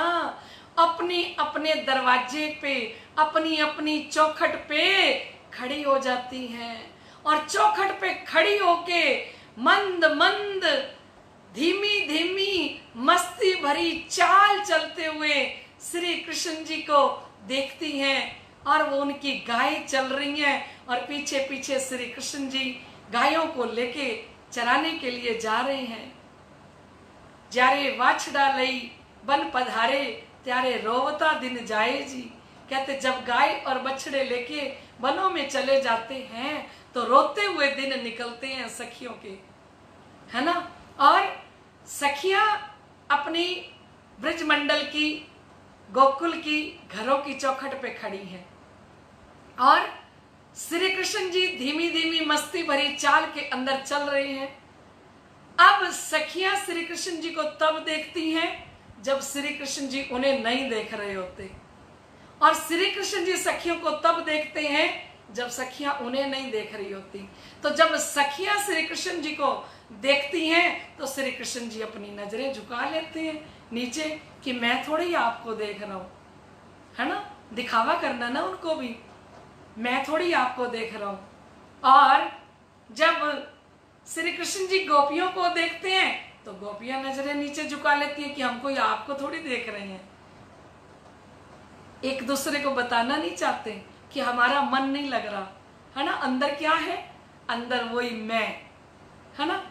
अपने अपने दरवाजे पे, अपनी अपनी चौखट पे खड़ी हो जाती हैं, और चौखट पे खड़ी होके मंद मंद धीमी धीमी मस्ती भरी चाल चलते हुए श्री कृष्ण जी को देखती हैं, और वो उनकी गाय चल रही हैं, और पीछे पीछे श्री कृष्ण जी गायों को लेके चराने के लिए जा रहे हैं। जारे वाछड़ा लई बन पधारे, त्यारे रोवता दिन जाए जी। कहते जब गाय और बछड़े लेके वनों में चले जाते हैं, तो रोते हुए दिन निकलते हैं सखियों के, है ना। और सखियां अपनी ब्रज मंडल की, गोकुल की घरों की चौखट पे खड़ी हैं, और श्री कृष्ण जी धीमी धीमी मस्ती भरी चाल के अंदर चल रहे हैं। अब सखियां श्री कृष्ण जी को तब देखती हैं जब श्री कृष्ण जी उन्हें नहीं देख रहे होते, और श्री कृष्ण जी सखियों को तब देखते हैं जब सखियां उन्हें नहीं देख रही होती। तो जब सखियां श्री कृष्ण जी को देखती हैं, तो श्री कृष्ण जी अपनी नजरें झुका लेते हैं नीचे, कि मैं थोड़ी आपको देख रहा हूं, है ना, दिखावा करना ना उनको भी, मैं थोड़ी आपको देख रहा हूं। और जब श्री कृष्ण जी गोपियों को देखते हैं, तो गोपियां नजरें नीचे झुका लेती हैं कि हम कोई आपको थोड़ी देख रहे हैं। एक दूसरे को बताना नहीं चाहते कि हमारा मन नहीं लग रहा, है ना। अंदर क्या है? अंदर वही मैं, है ना।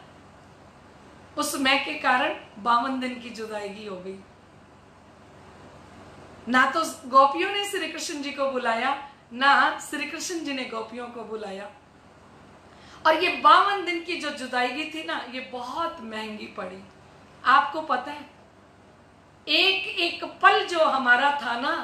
उस मैं के कारण 52 दिन की जुदाई हो गई। ना तो गोपियों ने श्री कृष्ण जी को बुलाया, ना श्री कृष्ण जी ने गोपियों को बुलाया। और ये 52 दिन की जो जुदाई थी ना, ये बहुत महंगी पड़ी। आपको पता है, एक एक पल जो हमारा था ना,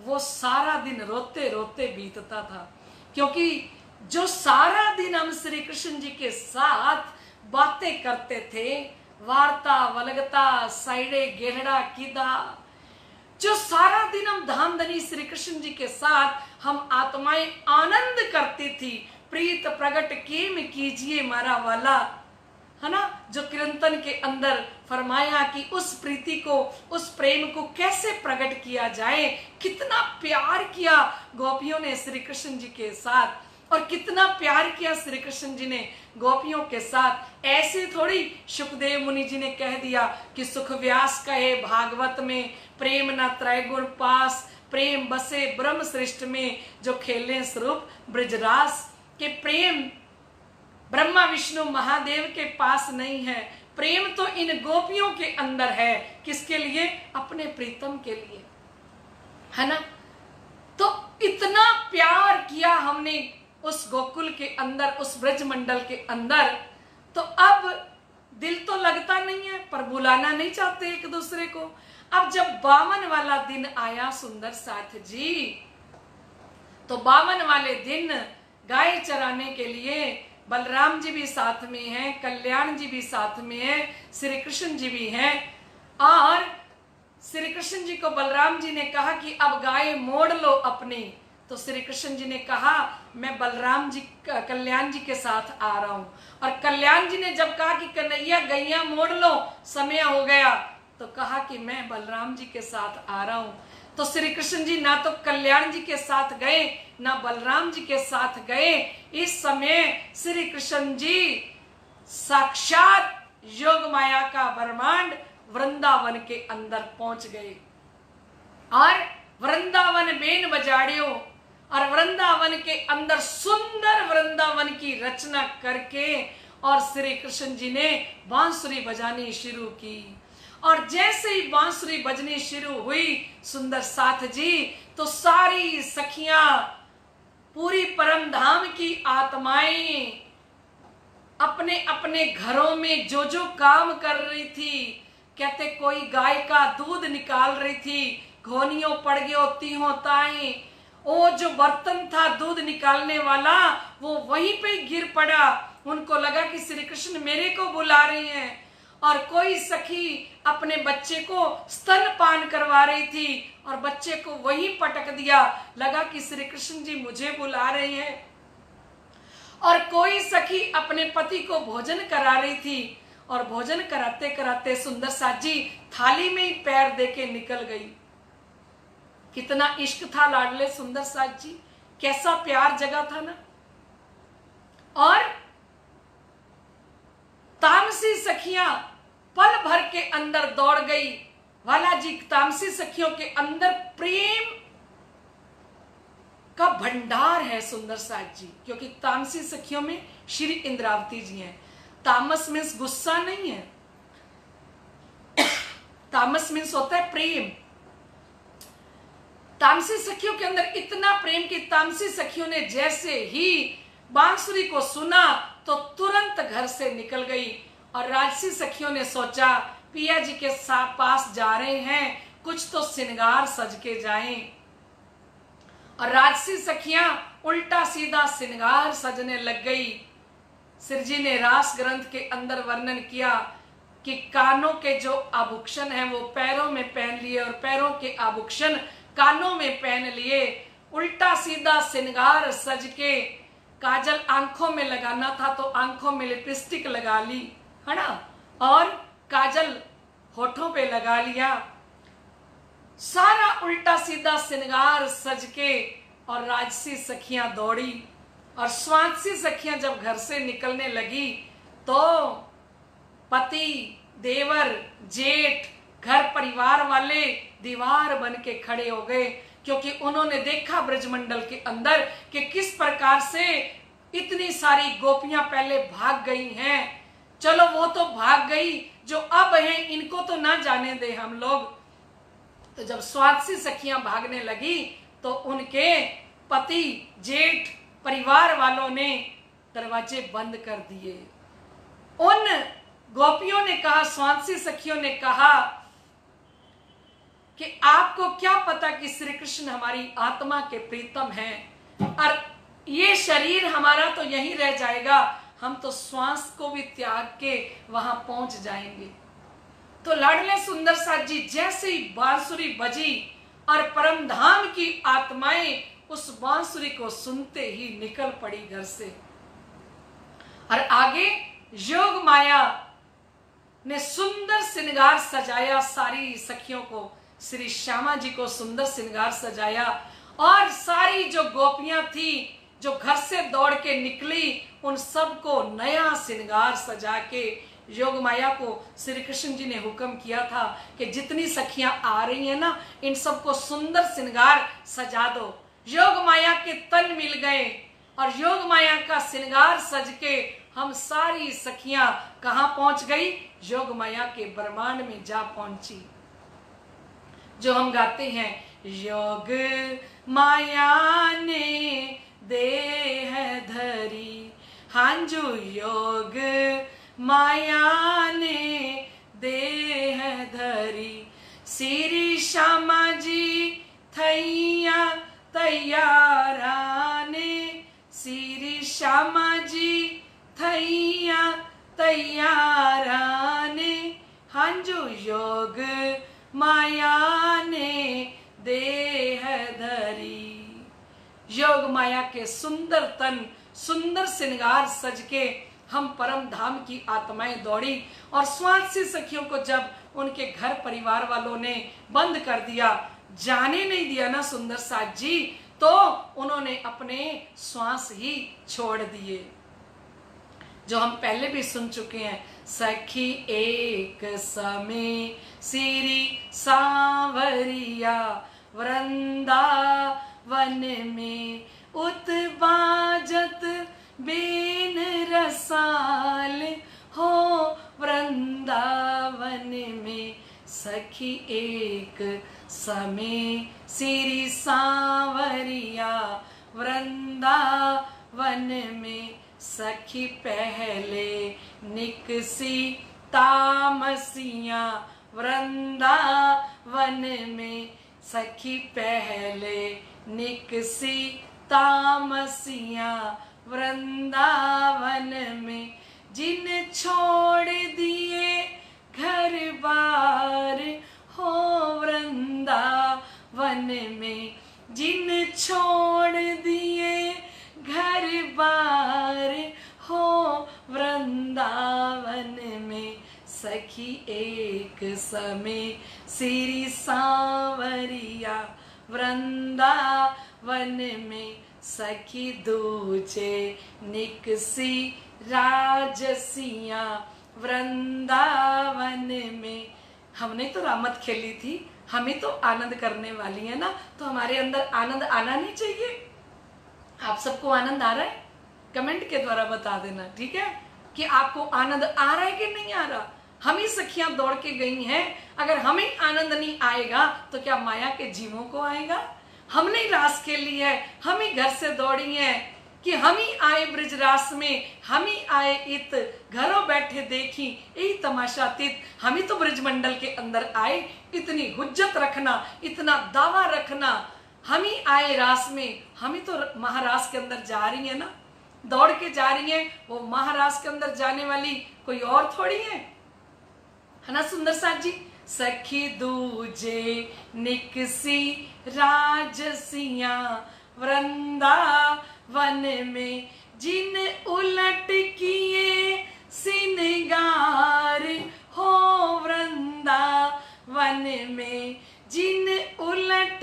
वो सारा दिन रोते रोते बीतता था, क्योंकि जो सारा दिन हम श्री कृष्ण जी के साथ बातें करते थे, वार्ता वलगता साइडे गेहड़ा कीदा, जो सारा दिन हम धाम धनी श्री कृष्ण जी के साथ हम आत्माएं आनंद करती थी। प्रीत प्रगट केम कीजिए मारा वाला, है ना, जो कीर्तन के अंदर फरमाया कि उस प्रीति को, उस प्रेम को कैसे प्रकट किया जाए। कितना प्यार किया गोपियों ने श्री कृष्ण जी के साथ, और कितना प्यार किया श्री कृष्ण जी ने गोपियों के साथ। ऐसे थोड़ी सुखदेव मुनि जी ने कह दिया कि सुख व्यास कहे भागवत में, प्रेम न त्रैगुण पास, प्रेम बसे ब्रह्म सृष्ट में, जो खेले स्वरूप ब्रजरास। के प्रेम ब्रह्मा विष्णु महादेव के पास नहीं है, प्रेम तो इन गोपियों के अंदर है। किसके लिए? अपने प्रीतम के लिए, है ना। तो इतना प्यार किया हमने उस गोकुल के अंदर, उस ब्रज मंडल के अंदर। तो अब दिल तो लगता नहीं है, पर बुलाना नहीं चाहते एक दूसरे को। अब जब 52 वाला दिन आया सुंदर साथ जी, तो 52 वाले दिन गाय चराने के लिए बलराम जी भी साथ में हैं, कल्याण जी भी साथ में हैं, श्री कृष्ण जी भी हैं। और श्री कृष्ण जी को बलराम जी ने कहा कि अब गाय मोड़ लो अपनी। तो श्री कृष्ण जी ने कहा मैं बलराम जी कल्याण जी के साथ आ रहा हूं। और कल्याण जी ने जब कहा कि कन्हैया गैया मोड़ लो, समय हो गया, तो कहा कि मैं बलराम जी के साथ आ रहा हूं। तो श्री कृष्ण जी ना तो कल्याण जी के साथ गए, ना बलराम जी के साथ गए। इस समय श्री कृष्ण जी साक्षात योग माया का ब्रह्मांड वृंदावन के अंदर पहुंच गए और वृंदावन बेन बजाड़ियो और वृंदावन के अंदर सुंदर वृंदावन की रचना करके और श्री कृष्ण जी ने बांसुरी बजानी शुरू की। और जैसे ही बांसुरी बजनी शुरू हुई सुंदर साथ जी, तो सारी सखियां, पूरी परम धाम की आत्माएं अपने अपने घरों में जो जो काम कर रही थी, कहते कोई गाय का दूध निकाल रही थी, घोनियों पड़ गयो तीहों ताई, वो जो बर्तन था दूध निकालने वाला वो वहीं पे गिर पड़ा। उनको लगा कि श्री कृष्ण मेरे को बुला रही हैं। और कोई सखी अपने बच्चे को स्तनपान करवा रही थी और बच्चे को वहीं पटक दिया, लगा कि श्री कृष्ण जी मुझे बुला रहे हैं। और कोई सखी अपने पति को भोजन करा रही थी और भोजन कराते कराते सुंदर साथ जी थाली में ही पैर देके निकल गई। कितना इश्क था लाडले सुंदर साथ जी, कैसा प्यार जगा था ना। और तामसी सखियां पल भर के अंदर दौड़ गई। वाला जी तामसी सखियों के अंदर प्रेम का भंडार है सुंदर साथ जी, क्योंकि तामसी सखियों में श्री इंद्रावती जी हैं। तामस मीन्स गुस्सा नहीं है, तामस मीन्स होता है प्रेम। तामसी सखियों के अंदर इतना प्रेम कि तामसी सखियों ने जैसे ही बांसुरी को सुना तो तुरंत घर से निकल गई। और राजसी सखियों ने सोचा पिया जी के पास जा रहे हैं, कुछ तो श्रृंगार सज के जाएं। और राजसी सखियां उल्टा सीधा श्रृंगार सजने लग गई। श्री जी ने रास ग्रंथ के अंदर वर्णन किया कि कानों के जो आभूषण हैं वो पैरों में पहन लिए और पैरों के आभूषण कानों में पहन लिए। उल्टा सीधा श्रृंगार सज के, काजल आंखों में लगाना था तो आंखों में लिपस्टिक लगा ली, है ना, और काजल होठों पे लगा लिया। सारा उल्टा सीधा श्रृंगार सज के और राजसी सखियां दौड़ी। और स्वांसी सखियां जब घर से निकलने लगी तो पति, देवर, जेठ, घर परिवार वाले दीवार बन के खड़े हो गए, क्योंकि उन्होंने देखा ब्रजमंडल के अंदर कि किस प्रकार से इतनी सारी गोपियां पहले भाग गई हैं। चलो वो तो भाग गई, जो अब हैं इनको तो ना जाने दे हम लोग। तो जब स्वादसी सखियां भागने लगी तो उनके पति, जेठ, परिवार वालों ने दरवाजे बंद कर दिए। उन गोपियों ने कहा, स्वादसी सखियों ने कहा कि आपको क्या पता कि श्री कृष्ण हमारी आत्मा के प्रीतम हैं और ये शरीर हमारा तो यहीं रह जाएगा, हम तो श्वास को भी त्याग के वहां पहुंच जाएंगे। तो लाडले सुंदर साथ जी जैसे ही बांसुरी बजी और परम धाम की आत्माएं उस बांसुरी को सुनते ही निकल पड़ी घर से। और आगे योग माया ने सुंदर श्रृंगार सजाया सारी सखियों को, श्री श्यामा जी को सुंदर श्रृंगार सजाया। और सारी जो गोपियां थी जो घर से दौड़ के निकली, उन सबको नया श्रृंगार सजा के योग माया को श्री कृष्ण जी ने हुक्म किया था कि जितनी सखियां आ रही हैं ना, इन सबको सुंदर श्रृंगार सजा दो। योग माया के तन मिल गए और योग माया का श्रृंगार सज के हम सारी सखियां कहां पहुंच गई? योग माया के ब्रह्मांड में जा पहुंची। जो हम गाते हैं, योग माया ने देह धरी, हाँ जो योग माया ने देह धरी, श्री श्यामा जी थैया तैयारा ने, श्री श्यामा जी थैया तैयारा ने, हाँ जो योग माया ने देह धरी। योग माया के सुंदर तन, सुंदर श्रृंगार सज के हम परम धाम की आत्माएं दौड़ी। और स्वार्थी सखियों को जब उनके घर परिवार वालों ने बंद कर दिया, जाने नहीं दिया ना सुंदर साथ जी, तो उन्होंने अपने श्वास ही छोड़ दिए, जो हम पहले भी सुन चुके हैं। सखी एक समय श्री सांवरिया वृंदावन में उत्बाजत बेन रसाल हो वृंदावन में। सखी एक समय श्री सांवरिया वृंदावन में, सखी पहले निकसी तामसियां वृंदावन में। सखी पहले निकसी तामसियां वृंदावन में, जिन छोड़ दिए घर बार हो वृंदावन में। जिन छोड़ दिए घर बार हो वृंदावन में। सखी एक समय श्री सांवरिया वृंदावन में, सखी दूजे निकसी राजसियां वृंदावन में। हमने तो रामत खेली थी, हमें तो आनंद करने वाली है ना, तो हमारे अंदर आनंद आना नहीं चाहिए। आप सबको आनंद आ रहा है? कमेंट के द्वारा बता देना, ठीक है, कि आपको आनंद आ रहा है कि नहीं आ रहा। हम ही सखियां दौड़ के गई हैं, अगर हमें आनंद नहीं आएगा तो क्या माया के जीवों को आएगा? हमने रास खेली है, हम ही घर से दौड़ी हैं कि हम ही आए ब्रजरास में, हम ही आए इत घरों बैठे देखी यही तमाशा तीत। हम ही तो ब्रजमंडल के अंदर आए, इतनी हुज्जत रखना, इतना दावा रखना, हम ही आए रास में। हम ही तो महारास के अंदर जा रही है ना, दौड़ के जा रही है। वो महारास के अंदर जाने वाली कोई और थोड़ी है ना सुंदर साथ जी। सखी दूजे निकसी राजसियां वृंदावन में, जिन उलट किए सिनगार हो वृंदावन में। जिन उलट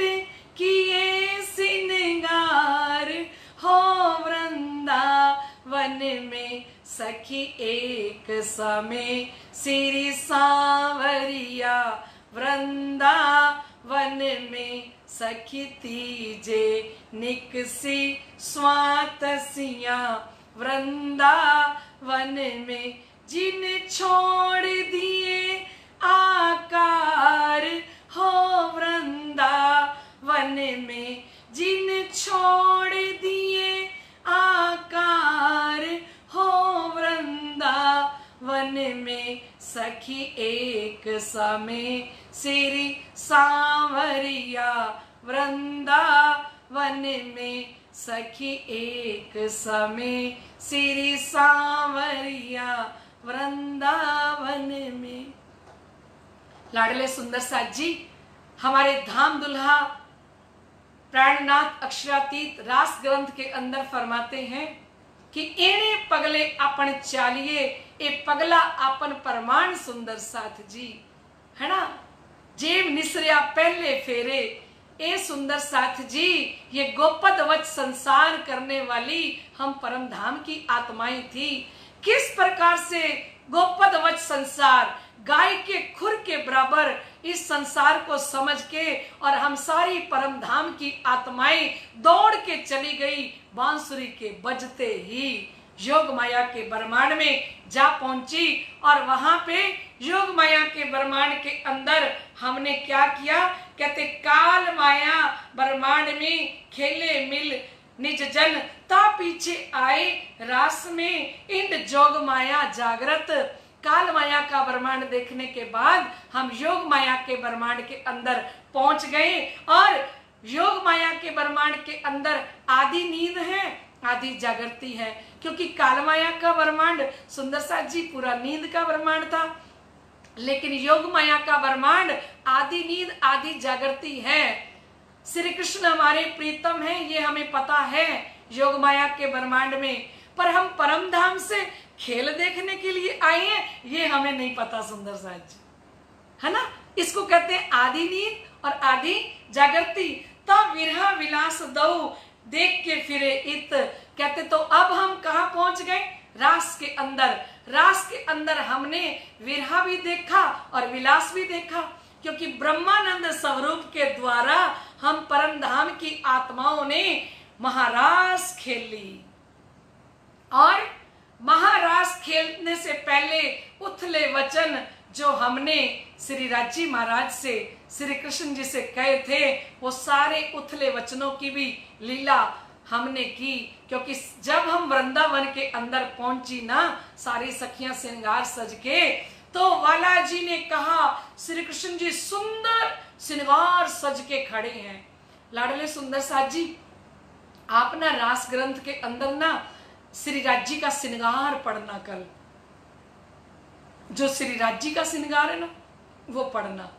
किए सिनगार हो वृंदावन में। सखी एक समय श्री सांवरिया वृंदावन में, सखी तीजे निकसी स्वातसियां वृंदावन में। जिन छोड़ दिए आकार हो वृंदावन में। जिन छोड़ दिए आकार हो वृंदावन में। सखी एक समय श्री सांवरिया वृंदावन में। सखी एक समय श्री सांवरिया वृंदावन में। लाडले सुंदर साथ जी, हमारे धाम दुल्हा प्राणनाथ अक्षरातीत रास ग्रंथ के अंदर फरमाते हैं कि एने पगले अपन चालिए, ए पगला अपन परमान सुंदर साथ जी, है ना। जेब निसरिया पहले फेरे, ए सुंदर साथ जी, ये गोपद वच संसार करने वाली हम परम धाम की आत्माएं थी। किस प्रकार से गोपद वच संसार, गाय के खुर के बराबर इस संसार को समझ के और हम सारी परम धाम की आत्माएं दौड़ के चली गई। बांसुरी के बजते ही योग माया के ब्रह्मांड में जा पहुंची और वहां पे योग माया के ब्रह्मांड के अंदर हमने क्या किया, कहते काल माया ब्रह्मांड में खेले मिल निज जन, ता पीछे आए रास में इंद जोग माया जागृत। काल माया का ब्रह्मांड देखने के बाद हम योग माया के ब्रह्मांड के अंदर पहुंच गए और योग माया के ब्रह्मांड के अंदर आदि नींद है, आदि जागृति है। क्योंकि काल माया का ब्रह्मांड सुंदर साथ जी पूरा नींद का ब्रह्मांड था, लेकिन योग माया का ब्रह्मांड आदि नींद आदि जागृति है। श्री कृष्ण हमारे प्रीतम हैं, ये हमें पता है योग माया के ब्रह्मांड में, पर हम परम धाम से खेल देखने के लिए आए हैं ये हमें नहीं पता। सुंदर साथ जी, है ना, इसको कहते हैं आदि नींद और आदि जागृति। तब विरहा विलास दऊ देख के फिरे इत, कहते तो अब हम कहाँ पहुंच गए, रास के अंदर। रास के अंदर हमने विरहा भी देखा और विलास भी देखा, क्योंकि ब्रह्मानंद स्वरूप के द्वारा हम परम धाम की आत्माओं ने महारास खेल ली। और महारास खेलने से पहले उथले वचन जो हमने श्री राजी महाराज से, श्री कृष्ण जी से कहे थे, वो सारे उथले वचनों की भी लीला हमने की। क्योंकि जब हम वृंदावन के अंदर पहुंची ना, सारी सखियां श्रृंगार सज के, तो वाला जी ने कहा श्री कृष्ण जी सुंदर श्रृंगार सज के खड़े हैं। लाडले सुंदर साथ जी, आप ना रास ग्रंथ के अंदर ना श्री राजी का श्रृंगार पढ़ना, कल जो श्री राजी का श्रृंगार है ना वो पढ़ना।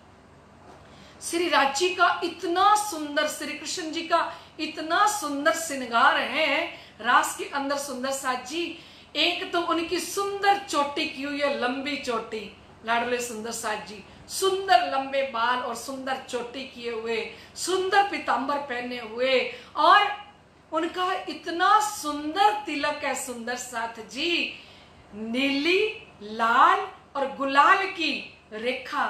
श्री राजी का इतना सुंदर, श्री कृष्ण जी का इतना सुंदर श्रृंगार है रास के अंदर। सुंदर साथ जी, एक तो उनकी सुंदर चोटी की हुई है, लंबी चोटी, लाडले सुंदर साथ जी, सुंदर लंबे बाल और सुंदर चोटी किए हुए, सुंदर पीतांबर पहने हुए, और उनका इतना सुंदर तिलक है सुंदर साथ जी, नीली लाल और गुलाल की रेखा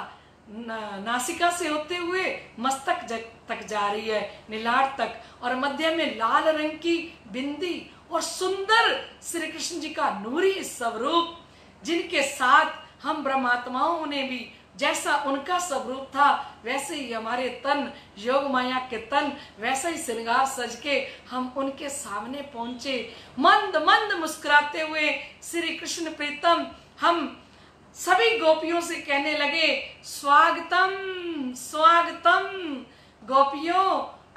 नासिका से होते हुए मस्तक तक जा रही है, नीलाट तक, और मध्य में लाल रंग की बिंदी, और सुंदर श्री कृष्ण जी का नूरी स्वरूप, जिनके साथ हम ब्रह्मात्माओं ने भी जैसा उनका स्वरूप था वैसे ही हमारे तन, योग माया के तन, वैसा ही श्रृंगार सज के हम उनके सामने पहुंचे। मंद मंद मुस्कुराते हुए श्री कृष्ण प्रीतम हम सभी गोपियों से कहने लगे, स्वागतम स्वागतम, गोपियों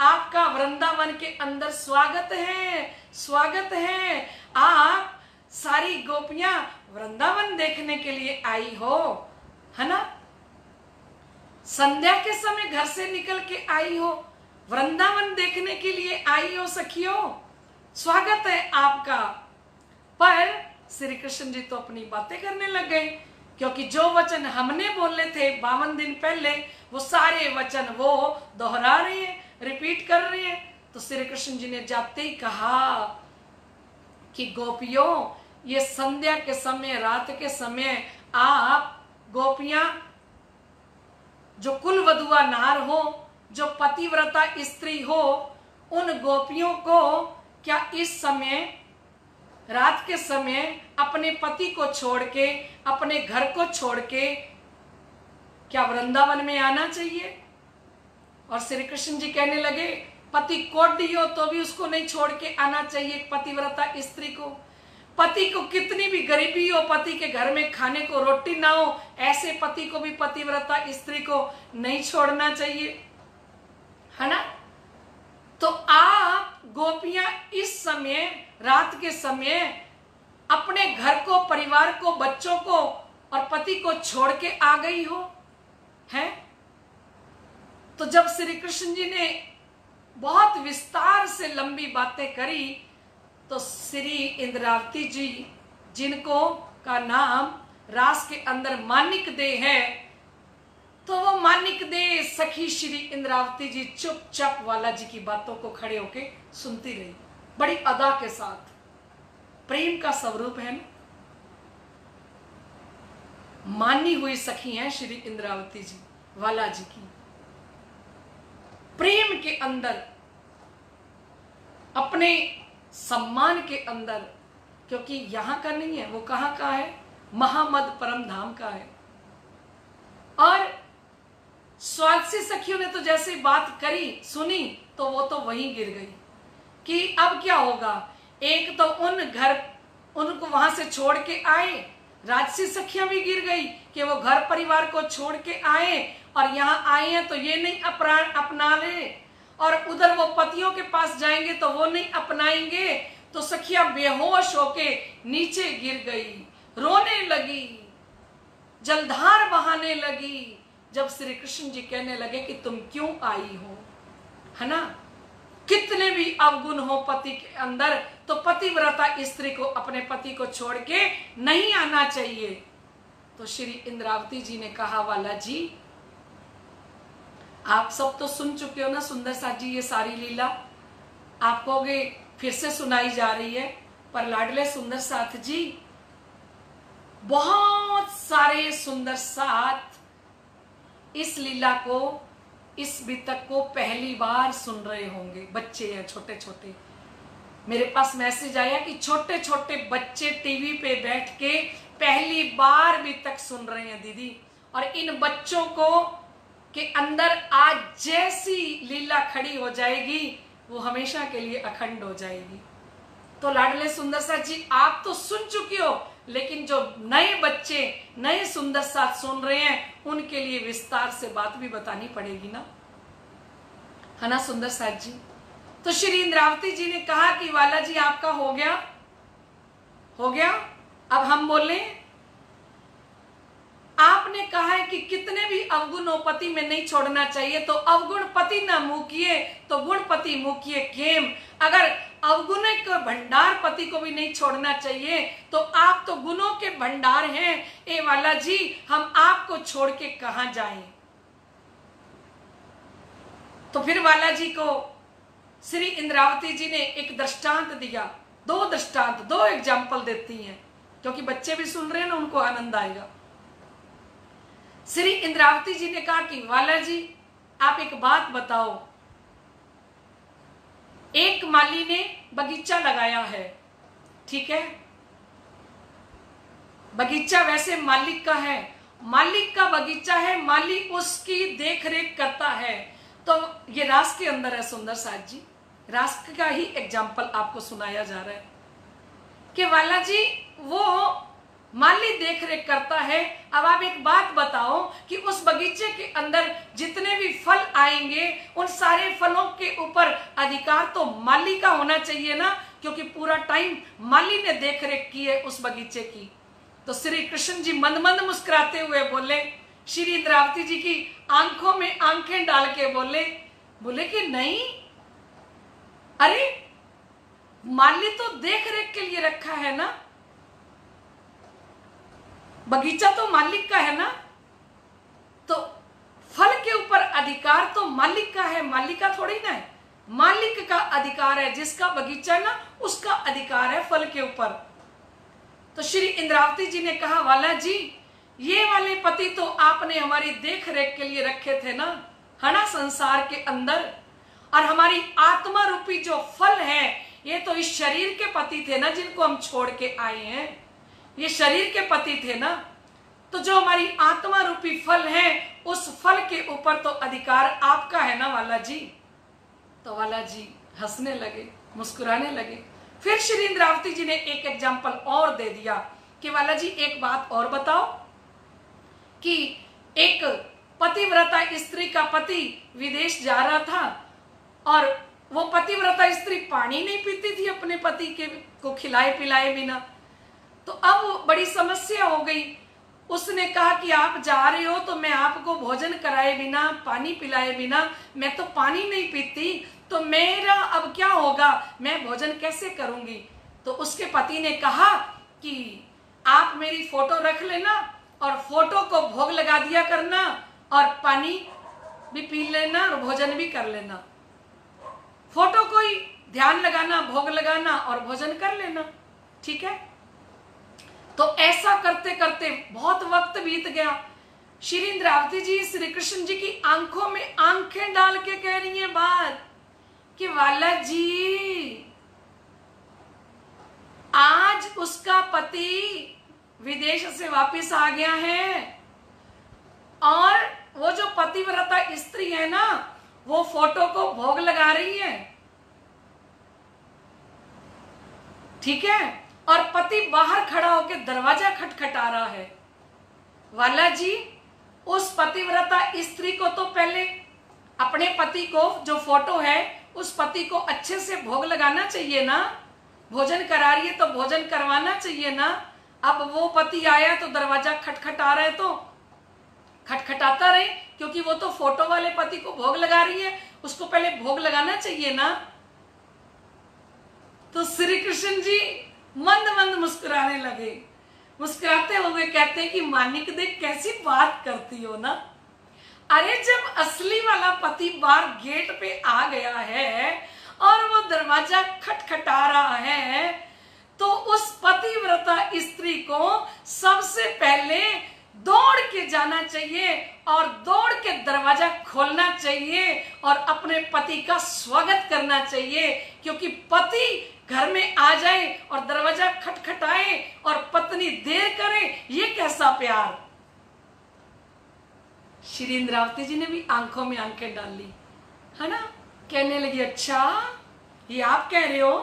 आपका वृंदावन के अंदर स्वागत है, स्वागत है। आप सारी गोपियां वृंदावन देखने के लिए आई हो, है ना, संध्या के समय घर से निकल के आई हो, वृंदावन देखने के लिए आई हो सखियों, स्वागत है आपका। पर श्री कृष्ण जी तो अपनी बातें करने लग गए, क्योंकि जो वचन हमने बोले थे 52 दिन पहले, वो सारे वचन वो दोहरा रहे हैं, रिपीट कर रहे हैं। तो श्री कृष्ण जी ने जाते ही कहा कि गोपियों, ये संध्या के समय, रात के समय आप गोपियां जो कुल वधुआ नार हो, जो पतिव्रता स्त्री हो, उन गोपियों को क्या इस समय, रात के समय अपने पति को छोड़ के, अपने घर को छोड़ के क्या वृंदावन में आना चाहिए? और श्री कृष्ण जी कहने लगे, पति कोढ़ी हो तो भी उसको नहीं छोड़ के आना चाहिए पतिव्रता स्त्री को। पति को कितनी भी गरीबी हो, पति के घर में खाने को रोटी ना हो, ऐसे पति को भी पतिव्रता स्त्री को नहीं छोड़ना चाहिए, है ना। तो आप गोपियां इस समय, रात के समय, अपने घर को, परिवार को, बच्चों को और पति को छोड़ के आ गई हो, हैं? तो जब श्री कृष्ण जी ने बहुत विस्तार से लंबी बातें करी, तो श्री इंद्रावती जी, जिनको का नाम रास के अंदर मानिक दे है, तो वो मानिक दे सखी श्री इंद्रावती जी चुपचाप वाला जी की बातों को खड़े होके सुनती रही, बड़ी अदा के साथ। प्रेम का स्वरूप है ना, मानी हुई सखी हैं श्री इंद्रावती जी वाला जी की। प्रेम के अंदर, अपने सम्मान के अंदर, क्योंकि यहां का नहीं है, वो कहां का है, महामद परम धाम का है। और स्वात्सी सखियों ने तो जैसे बात करी, सुनी, तो वो तो वहीं गिर गई कि अब क्या होगा। एक तो उनको वहां से छोड़ के आए, राजसी सखियां भी गिर गई कि वो घर परिवार को छोड़ के आए और यहाँ आए हैं तो ये नहीं अपना ले, और उधर वो पतियों के पास जाएंगे तो वो नहीं अपनाएंगे। तो सखियां बेहोश होके नीचे गिर गई, रोने लगी, जलधार बहाने लगी, जब श्री कृष्ण जी कहने लगे कि तुम क्यों आई हो, है ना। कितने भी अवगुण हो पति के अंदर, तो पतिव्रता स्त्री को अपने पति को छोड़ के नहीं आना चाहिए। तो श्री इंद्रावती जी ने कहा, वाला जी आप सब तो सुन चुके हो ना सुंदर साथ जी ये सारी लीला, आप कहोगे फिर से सुनाई जा रही है, पर लाडले सुंदर साथ जी बहुत सारे सुंदर साथ इस लीला को, इस बीतक को पहली बार सुन रहे होंगे। बच्चे हैं छोटे छोटे, मेरे पास मैसेज आया कि छोटे छोटे बच्चे टीवी पे बैठ के पहली बार बीतक सुन रहे हैं दीदी, और इन बच्चों को के अंदर आज जैसी लीला खड़ी हो जाएगी वो हमेशा के लिए अखंड हो जाएगी। तो लाडले सुंदर साथ जी आप तो सुन चुकी हो, लेकिन जो नए बच्चे नए सुंदर साथ सुन रहे हैं उनके लिए विस्तार से बात भी बतानी पड़ेगी ना, है ना सुंदर साथ जी। तो श्री इंद्रावती जी ने कहा कि वाला जी आपका हो गया, हो गया। अब हम बोले, आपने कहा है कि कितने भी अवगुण हो पति में नहीं छोड़ना चाहिए, तो अवगुण पति ना मुकिए तो गुणपति मुकिए केम। अगर अवगुण के भंडार पति को भी नहीं छोड़ना चाहिए, तो आप तो गुणों के भंडार हैं। ए वाला जी हम आपको छोड़ के कहां जाएं। तो फिर वाला जी को श्री इंद्रावती जी ने एक दृष्टांत दिया, दो दृष्टांत, दो एग्जाम्पल देती हैं, क्योंकि बच्चे भी सुन रहे हैं ना, उनको आनंद आएगा। श्री इंद्रावती जी ने कहा कि वाला जी आप एक बात बताओ, एक माली ने बगीचा लगाया है, ठीक है, बगीचा वैसे मालिक का है, मालिक का बगीचा है, मालिक उसकी देखरेख करता है। तो ये रास के अंदर है सुंदर साथ जी, रास का ही एग्जाम्पल आपको सुनाया जा रहा है कि वाला जी वो माली देख रेख करता है। अब आप एक बात बताओ कि उस बगीचे के अंदर जितने भी फल आएंगे उन सारे फलों के ऊपर अधिकार तो माली का होना चाहिए ना, क्योंकि पूरा टाइम माली ने देख रेख की है उस बगीचे की। तो श्री कृष्ण जी मंद मंद मुस्कुराते हुए बोले, श्री इंद्रावती जी की आंखों में आंखें डाल के बोले कि नहीं, अरे माली तो देख रेख के लिए रखा है ना, बगीचा तो मालिक का है ना, तो फल के ऊपर अधिकार तो मालिक का है, मालिक का थोड़ी ना है, मालिक का अधिकार है, जिसका बगीचा है ना उसका अधिकार है फल के ऊपर। तो श्री इंद्रावती जी ने कहा, वाला जी ये वाले पति तो आपने हमारी देख रेख के लिए रखे थे ना, है ना, संसार के अंदर, और हमारी आत्मा रूपी जो फल है ये तो इस शरीर के पति थे ना जिनको हम छोड़ के आए हैं, ये शरीर के पति थे ना। तो जो हमारी आत्मा रूपी फल है उस फल के ऊपर तो अधिकार आपका है ना वाला जी। तो वाला जी हंसने लगे, मुस्कुराने लगे। फिर श्री इंद्रावती जी ने एक एग्जाम्पल और दे दिया कि वाला जी एक बात और बताओ कि एक पतिव्रता स्त्री का पति विदेश जा रहा था और वो पतिव्रता स्त्री पानी नहीं पीती थी अपने पति के को खिलाए पिलाए बिना। तो अब बड़ी समस्या हो गई। उसने कहा कि आप जा रहे हो तो मैं आपको भोजन कराए बिना, पानी पिलाए बिना मैं तो पानी नहीं पीती, तो मेरा अब क्या होगा, मैं भोजन कैसे करूंगी। तो उसके पति ने कहा कि आप मेरी फोटो रख लेना और फोटो को भोग लगा दिया करना और पानी भी पी लेना और भोजन भी कर लेना। फोटो को ही ध्यान लगाना, भोग लगाना और भोजन कर लेना, ठीक है। तो ऐसा करते करते बहुत वक्त बीत गया। श्री इंद्रावती जी श्री कृष्ण जी की आंखों में आंखें डाल के कह रही है बात कि वाला जी आज उसका पति विदेश से वापस आ गया है और वो जो पतिव्रता स्त्री है ना वो फोटो को भोग लगा रही है, ठीक है, और पति बाहर खड़ा होकर दरवाजा खटखटा रहा है। वाला जी उस पतिव्रता स्त्री को तो पहले अपने पति को जो फोटो है उस पति को अच्छे से भोग लगाना चाहिए ना, भोजन करा रही है तो भोजन करवाना चाहिए ना। अब वो पति आया तो दरवाजा खटखटा रहे तो खटखटाता रहे, क्योंकि वो तो फोटो वाले पति को भोग लगा रही है, उसको पहले भोग लगाना चाहिए ना। तो श्री कृष्ण जी मंद मंद मुस्कुराने लगे। मुस्कुराते हुए कहते हैं कि मानिक देख कैसी बात करती हो ना। अरे जब असली वाला पति बाहर गेट पे आ गया है और वो दरवाजा खटखटा रहा है, तो उस पतिव्रता स्त्री को सबसे पहले दौड़ के जाना चाहिए और दौड़ के दरवाजा खोलना चाहिए और अपने पति का स्वागत करना चाहिए। क्योंकि पति घर में आ जाए और दरवाजा खटखटाए और पत्नी देर करे, ये कैसा प्यार। श्री इंद्रावती जी ने भी आंखों में आंखें डाल ली, है ना। कहने लगी अच्छा ये आप कह रहे हो,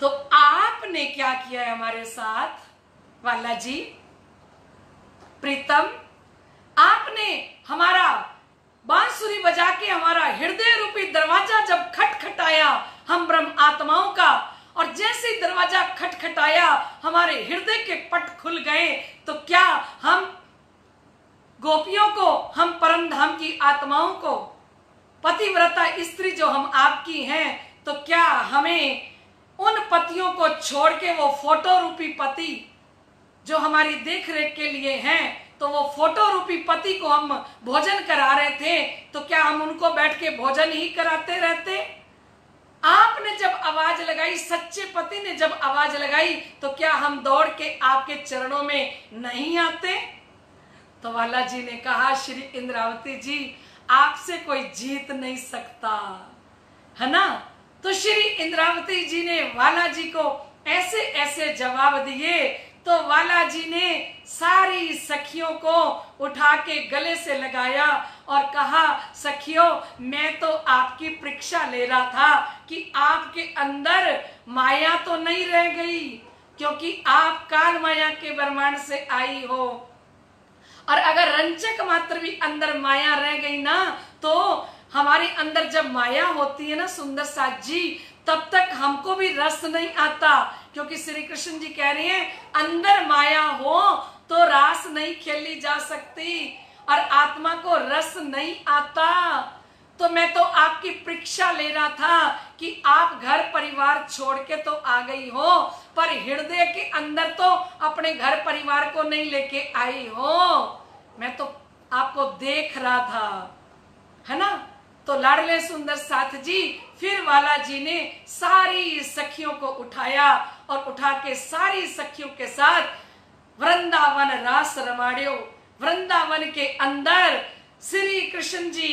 तो आपने क्या किया है हमारे साथ वाला जी। प्रीतम, आपने हमारा बांसुरी बजा के हमारा हृदय रूपी दरवाजा जब खटखटाया हम ब्रह्म आत्माओं का, और जैसे ही दरवाजा खटखटाया हमारे हृदय के पट खुल गए, तो क्या हम गोपियों को, हम परम धाम की आत्माओं को, पतिव्रता स्त्री जो हम आपकी हैं, तो क्या हमें उन पतियों को छोड़ के वो फोटो रूपी पति जो हमारी देख रेख के लिए हैं, तो वो फोटो रूपी पति को हम भोजन करा रहे थे, तो क्या हम उनको बैठ के भोजन ही कराते रहते। आपने जब आवाज लगाई, सच्चे पति ने जब आवाज लगाई, तो क्या हम दौड़ के आपके चरणों में नहीं आते। तो वाला जी ने कहा श्री इंद्रावती जी आपसे कोई जीत नहीं सकता, है ना। तो श्री इंद्रावती जी ने वाला जी को ऐसे ऐसे जवाब दिए, तो वाला जी ने सारी सखियों को उठा के गले से लगाया और कहा सखियों, मैं तो आपकी परीक्षा ले रहा था कि आपके अंदर माया तो नहीं रह गई, क्योंकि आप काल माया के ब्रह्मांड से आई हो, और अगर रंजक मात्र भी अंदर माया रह गई ना, तो हमारे अंदर जब माया होती है ना सुंदर साथ जी, तब तक हमको भी रस नहीं आता। क्योंकि श्री कृष्ण जी कह रहे हैं अंदर माया हो तो रास नहीं खेली जा सकती और आत्मा को रस नहीं आता। तो मैं तो आपकी परीक्षा ले रहा था कि आप घर परिवार छोड़ के तो आ गई हो, पर हृदय के अंदर तो अपने घर परिवार को नहीं लेके आई हो। मैं तो आपको देख रहा था, है ना। तो लाडले सुंदर साथ जी, फिर वाला जी ने सारी सखियों को उठाया और उठा के सारी सखियों के साथ वृंदावन रास रमाड़ियो। वृंदावन के अंदर श्री कृष्ण जी,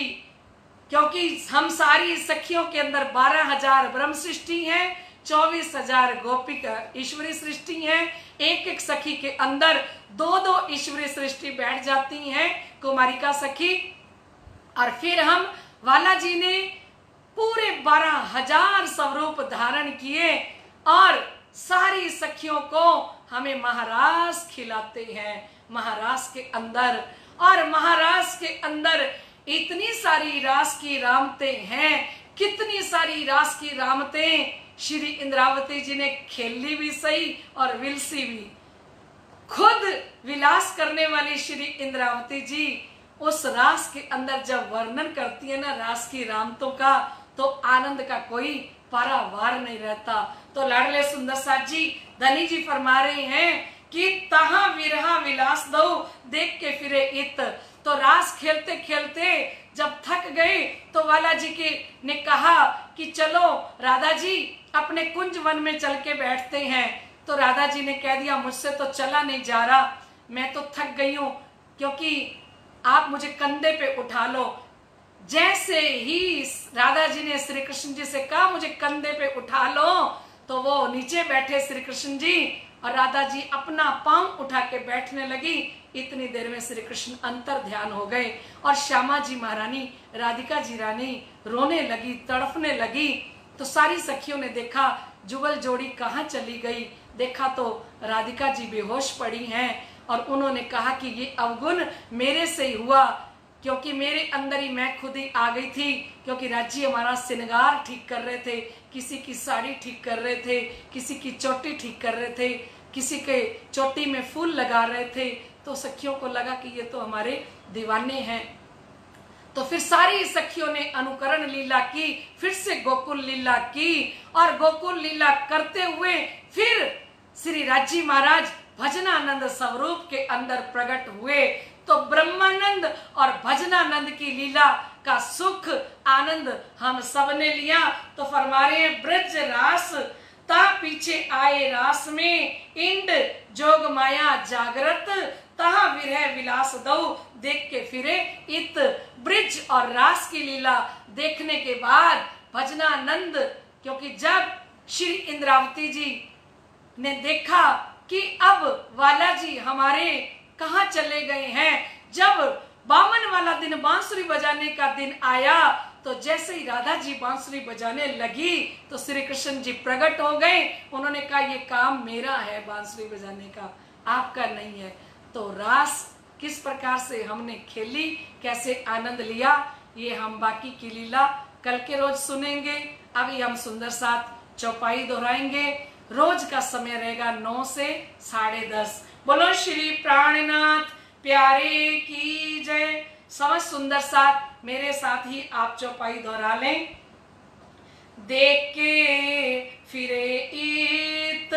क्योंकि हम सारी सखियों के अंदर 12,000 ब्रह्म सृष्टि है, 24,000 गोपिका ईश्वरी सृष्टि है, एक एक सखी के अंदर 2-2 ईश्वरी सृष्टि बैठ जाती हैं, कुमारिका सखी। और फिर हम वाला जी ने पूरे 12,000 स्वरूप धारण किए और सारी सखियों को हमें महारास खिलाते हैं महारास के अंदर। और महारास के अंदर इतनी सारी रास की रामतें हैं, कितनी सारी रास की रामतें श्री इंद्रावती जी ने खेली भी सही और विलसी भी। खुद विलास करने वाली श्री इंद्रावती जी उस रास के अंदर जब वर्णन करती है ना रास की रामतों का, तो आनंद का कोई पारावार नहीं रहता। तो लाडले सुंदर साथ जी धनी जी फरमा रहे हैं कि तहा विरहा विलास दो देख के फिरे इत। तो रास खेलते खेलते जब थक गए, तो वाला जी के ने कहा कि चलो राधा जी अपने कुंज वन में चल के बैठते हैं। तो राधा जी ने कह दिया मुझसे तो चला नहीं जा रहा, मैं तो थक गई हूँ, क्योंकि आप मुझे कंधे पे उठा लो। जैसे ही राधा जी ने श्री कृष्ण जी से कहा मुझे कंधे पे उठा लो, तो वो नीचे बैठे श्री कृष्ण जी और राधा जी अपना पांव उठा के बैठने लगी। इतनी देर में श्री कृष्ण अंतर ध्यान हो गए और श्यामा जी महारानी, राधिका जी रानी रोने लगी, तड़फने लगी। तो सारी सखियों ने देखा जुगल जोड़ी कहाँ चली गई। देखा तो राधिका जी बेहोश पड़ी हैं और उन्होंने कहा कि ये अवगुण मेरे से ही हुआ, क्योंकि मेरे अंदर ही मैं खुद ही आ गई थी। क्योंकि राजी हमारा श्रृंगार ठीक कर रहे थे, किसी की साड़ी ठीक कर रहे थे, किसी की चोटी ठीक कर रहे थे, किसी के चोटी में फूल लगा रहे थे। तो सखियों को लगा कि ये तो हमारे दीवाने हैं। तो फिर सारी सखियों ने अनुकरण लीला की, फिर से गोकुल लीला की, और गोकुल लीला करते हुए फिर श्री राजी महाराज भजनानंद स्वरूप के अंदर प्रकट हुए। तो ब्रह्मानंद और भजनानंद की लीला का सुख आनंद हम सब ने लिया। तो फरमा रहे हैं ब्रज रास ता पीछे आए रास में, इंड जोग माया जागृत तहा विरह विलास दऊ, देख के फिरे इत। ब्रिज और रास की लीला देखने के बाद भजनानंद, क्योंकि जब श्री इंद्रावती जी ने देखा कि अब वाला जी हमारे कहाँ चले गए हैं, जब 52 वाला दिन बांसुरी बजाने का दिन आया, तो जैसे ही राधा जी बांसुरी बजाने लगी तो श्री कृष्ण जी प्रकट हो गए। उन्होंने कहा ये काम मेरा है बांसुरी बजाने का, आपका नहीं है। तो रास किस प्रकार से हमने खेली, कैसे आनंद लिया, ये हम बाकी की लीला कल के रोज सुनेंगे। अभी हम सुंदर साथ चौपाई दोहराएंगे। रोज का समय रहेगा 9 से 10:30। बोलो श्री प्राणनाथ प्यारे की जय। समझ सुंदर साथ मेरे साथ ही आप चौपाई दोहरा लें। देख के फिरे इत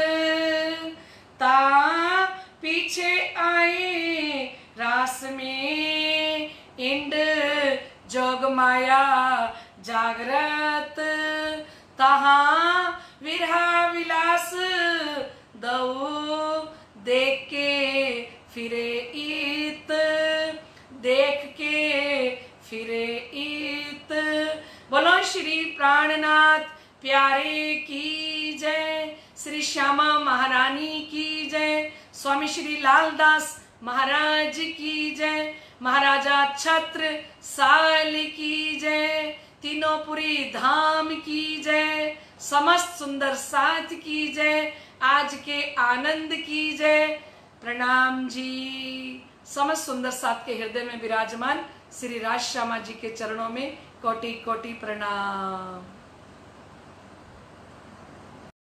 ता पीछे आए रास में, इंड जोग माया जागृत तहा विरहा विलास दऊ, देख के फिरे इत, देख के फिरे इत। बोलो श्री प्राणनाथ प्यारे की जय। श्री श्यामा महारानी की जय। स्वामी श्री लालदास महाराज की जय। महाराजा छत्र साल की जय। तीनोंपुरी धाम की जय। समस्त सुंदर साथ की जय। आज के आनंद की जय। प्रणाम जी। समस्त सुंदर साथ के हृदय में विराजमान श्री राज श्यामा जी के चरणों में कोटि कोटि प्रणाम।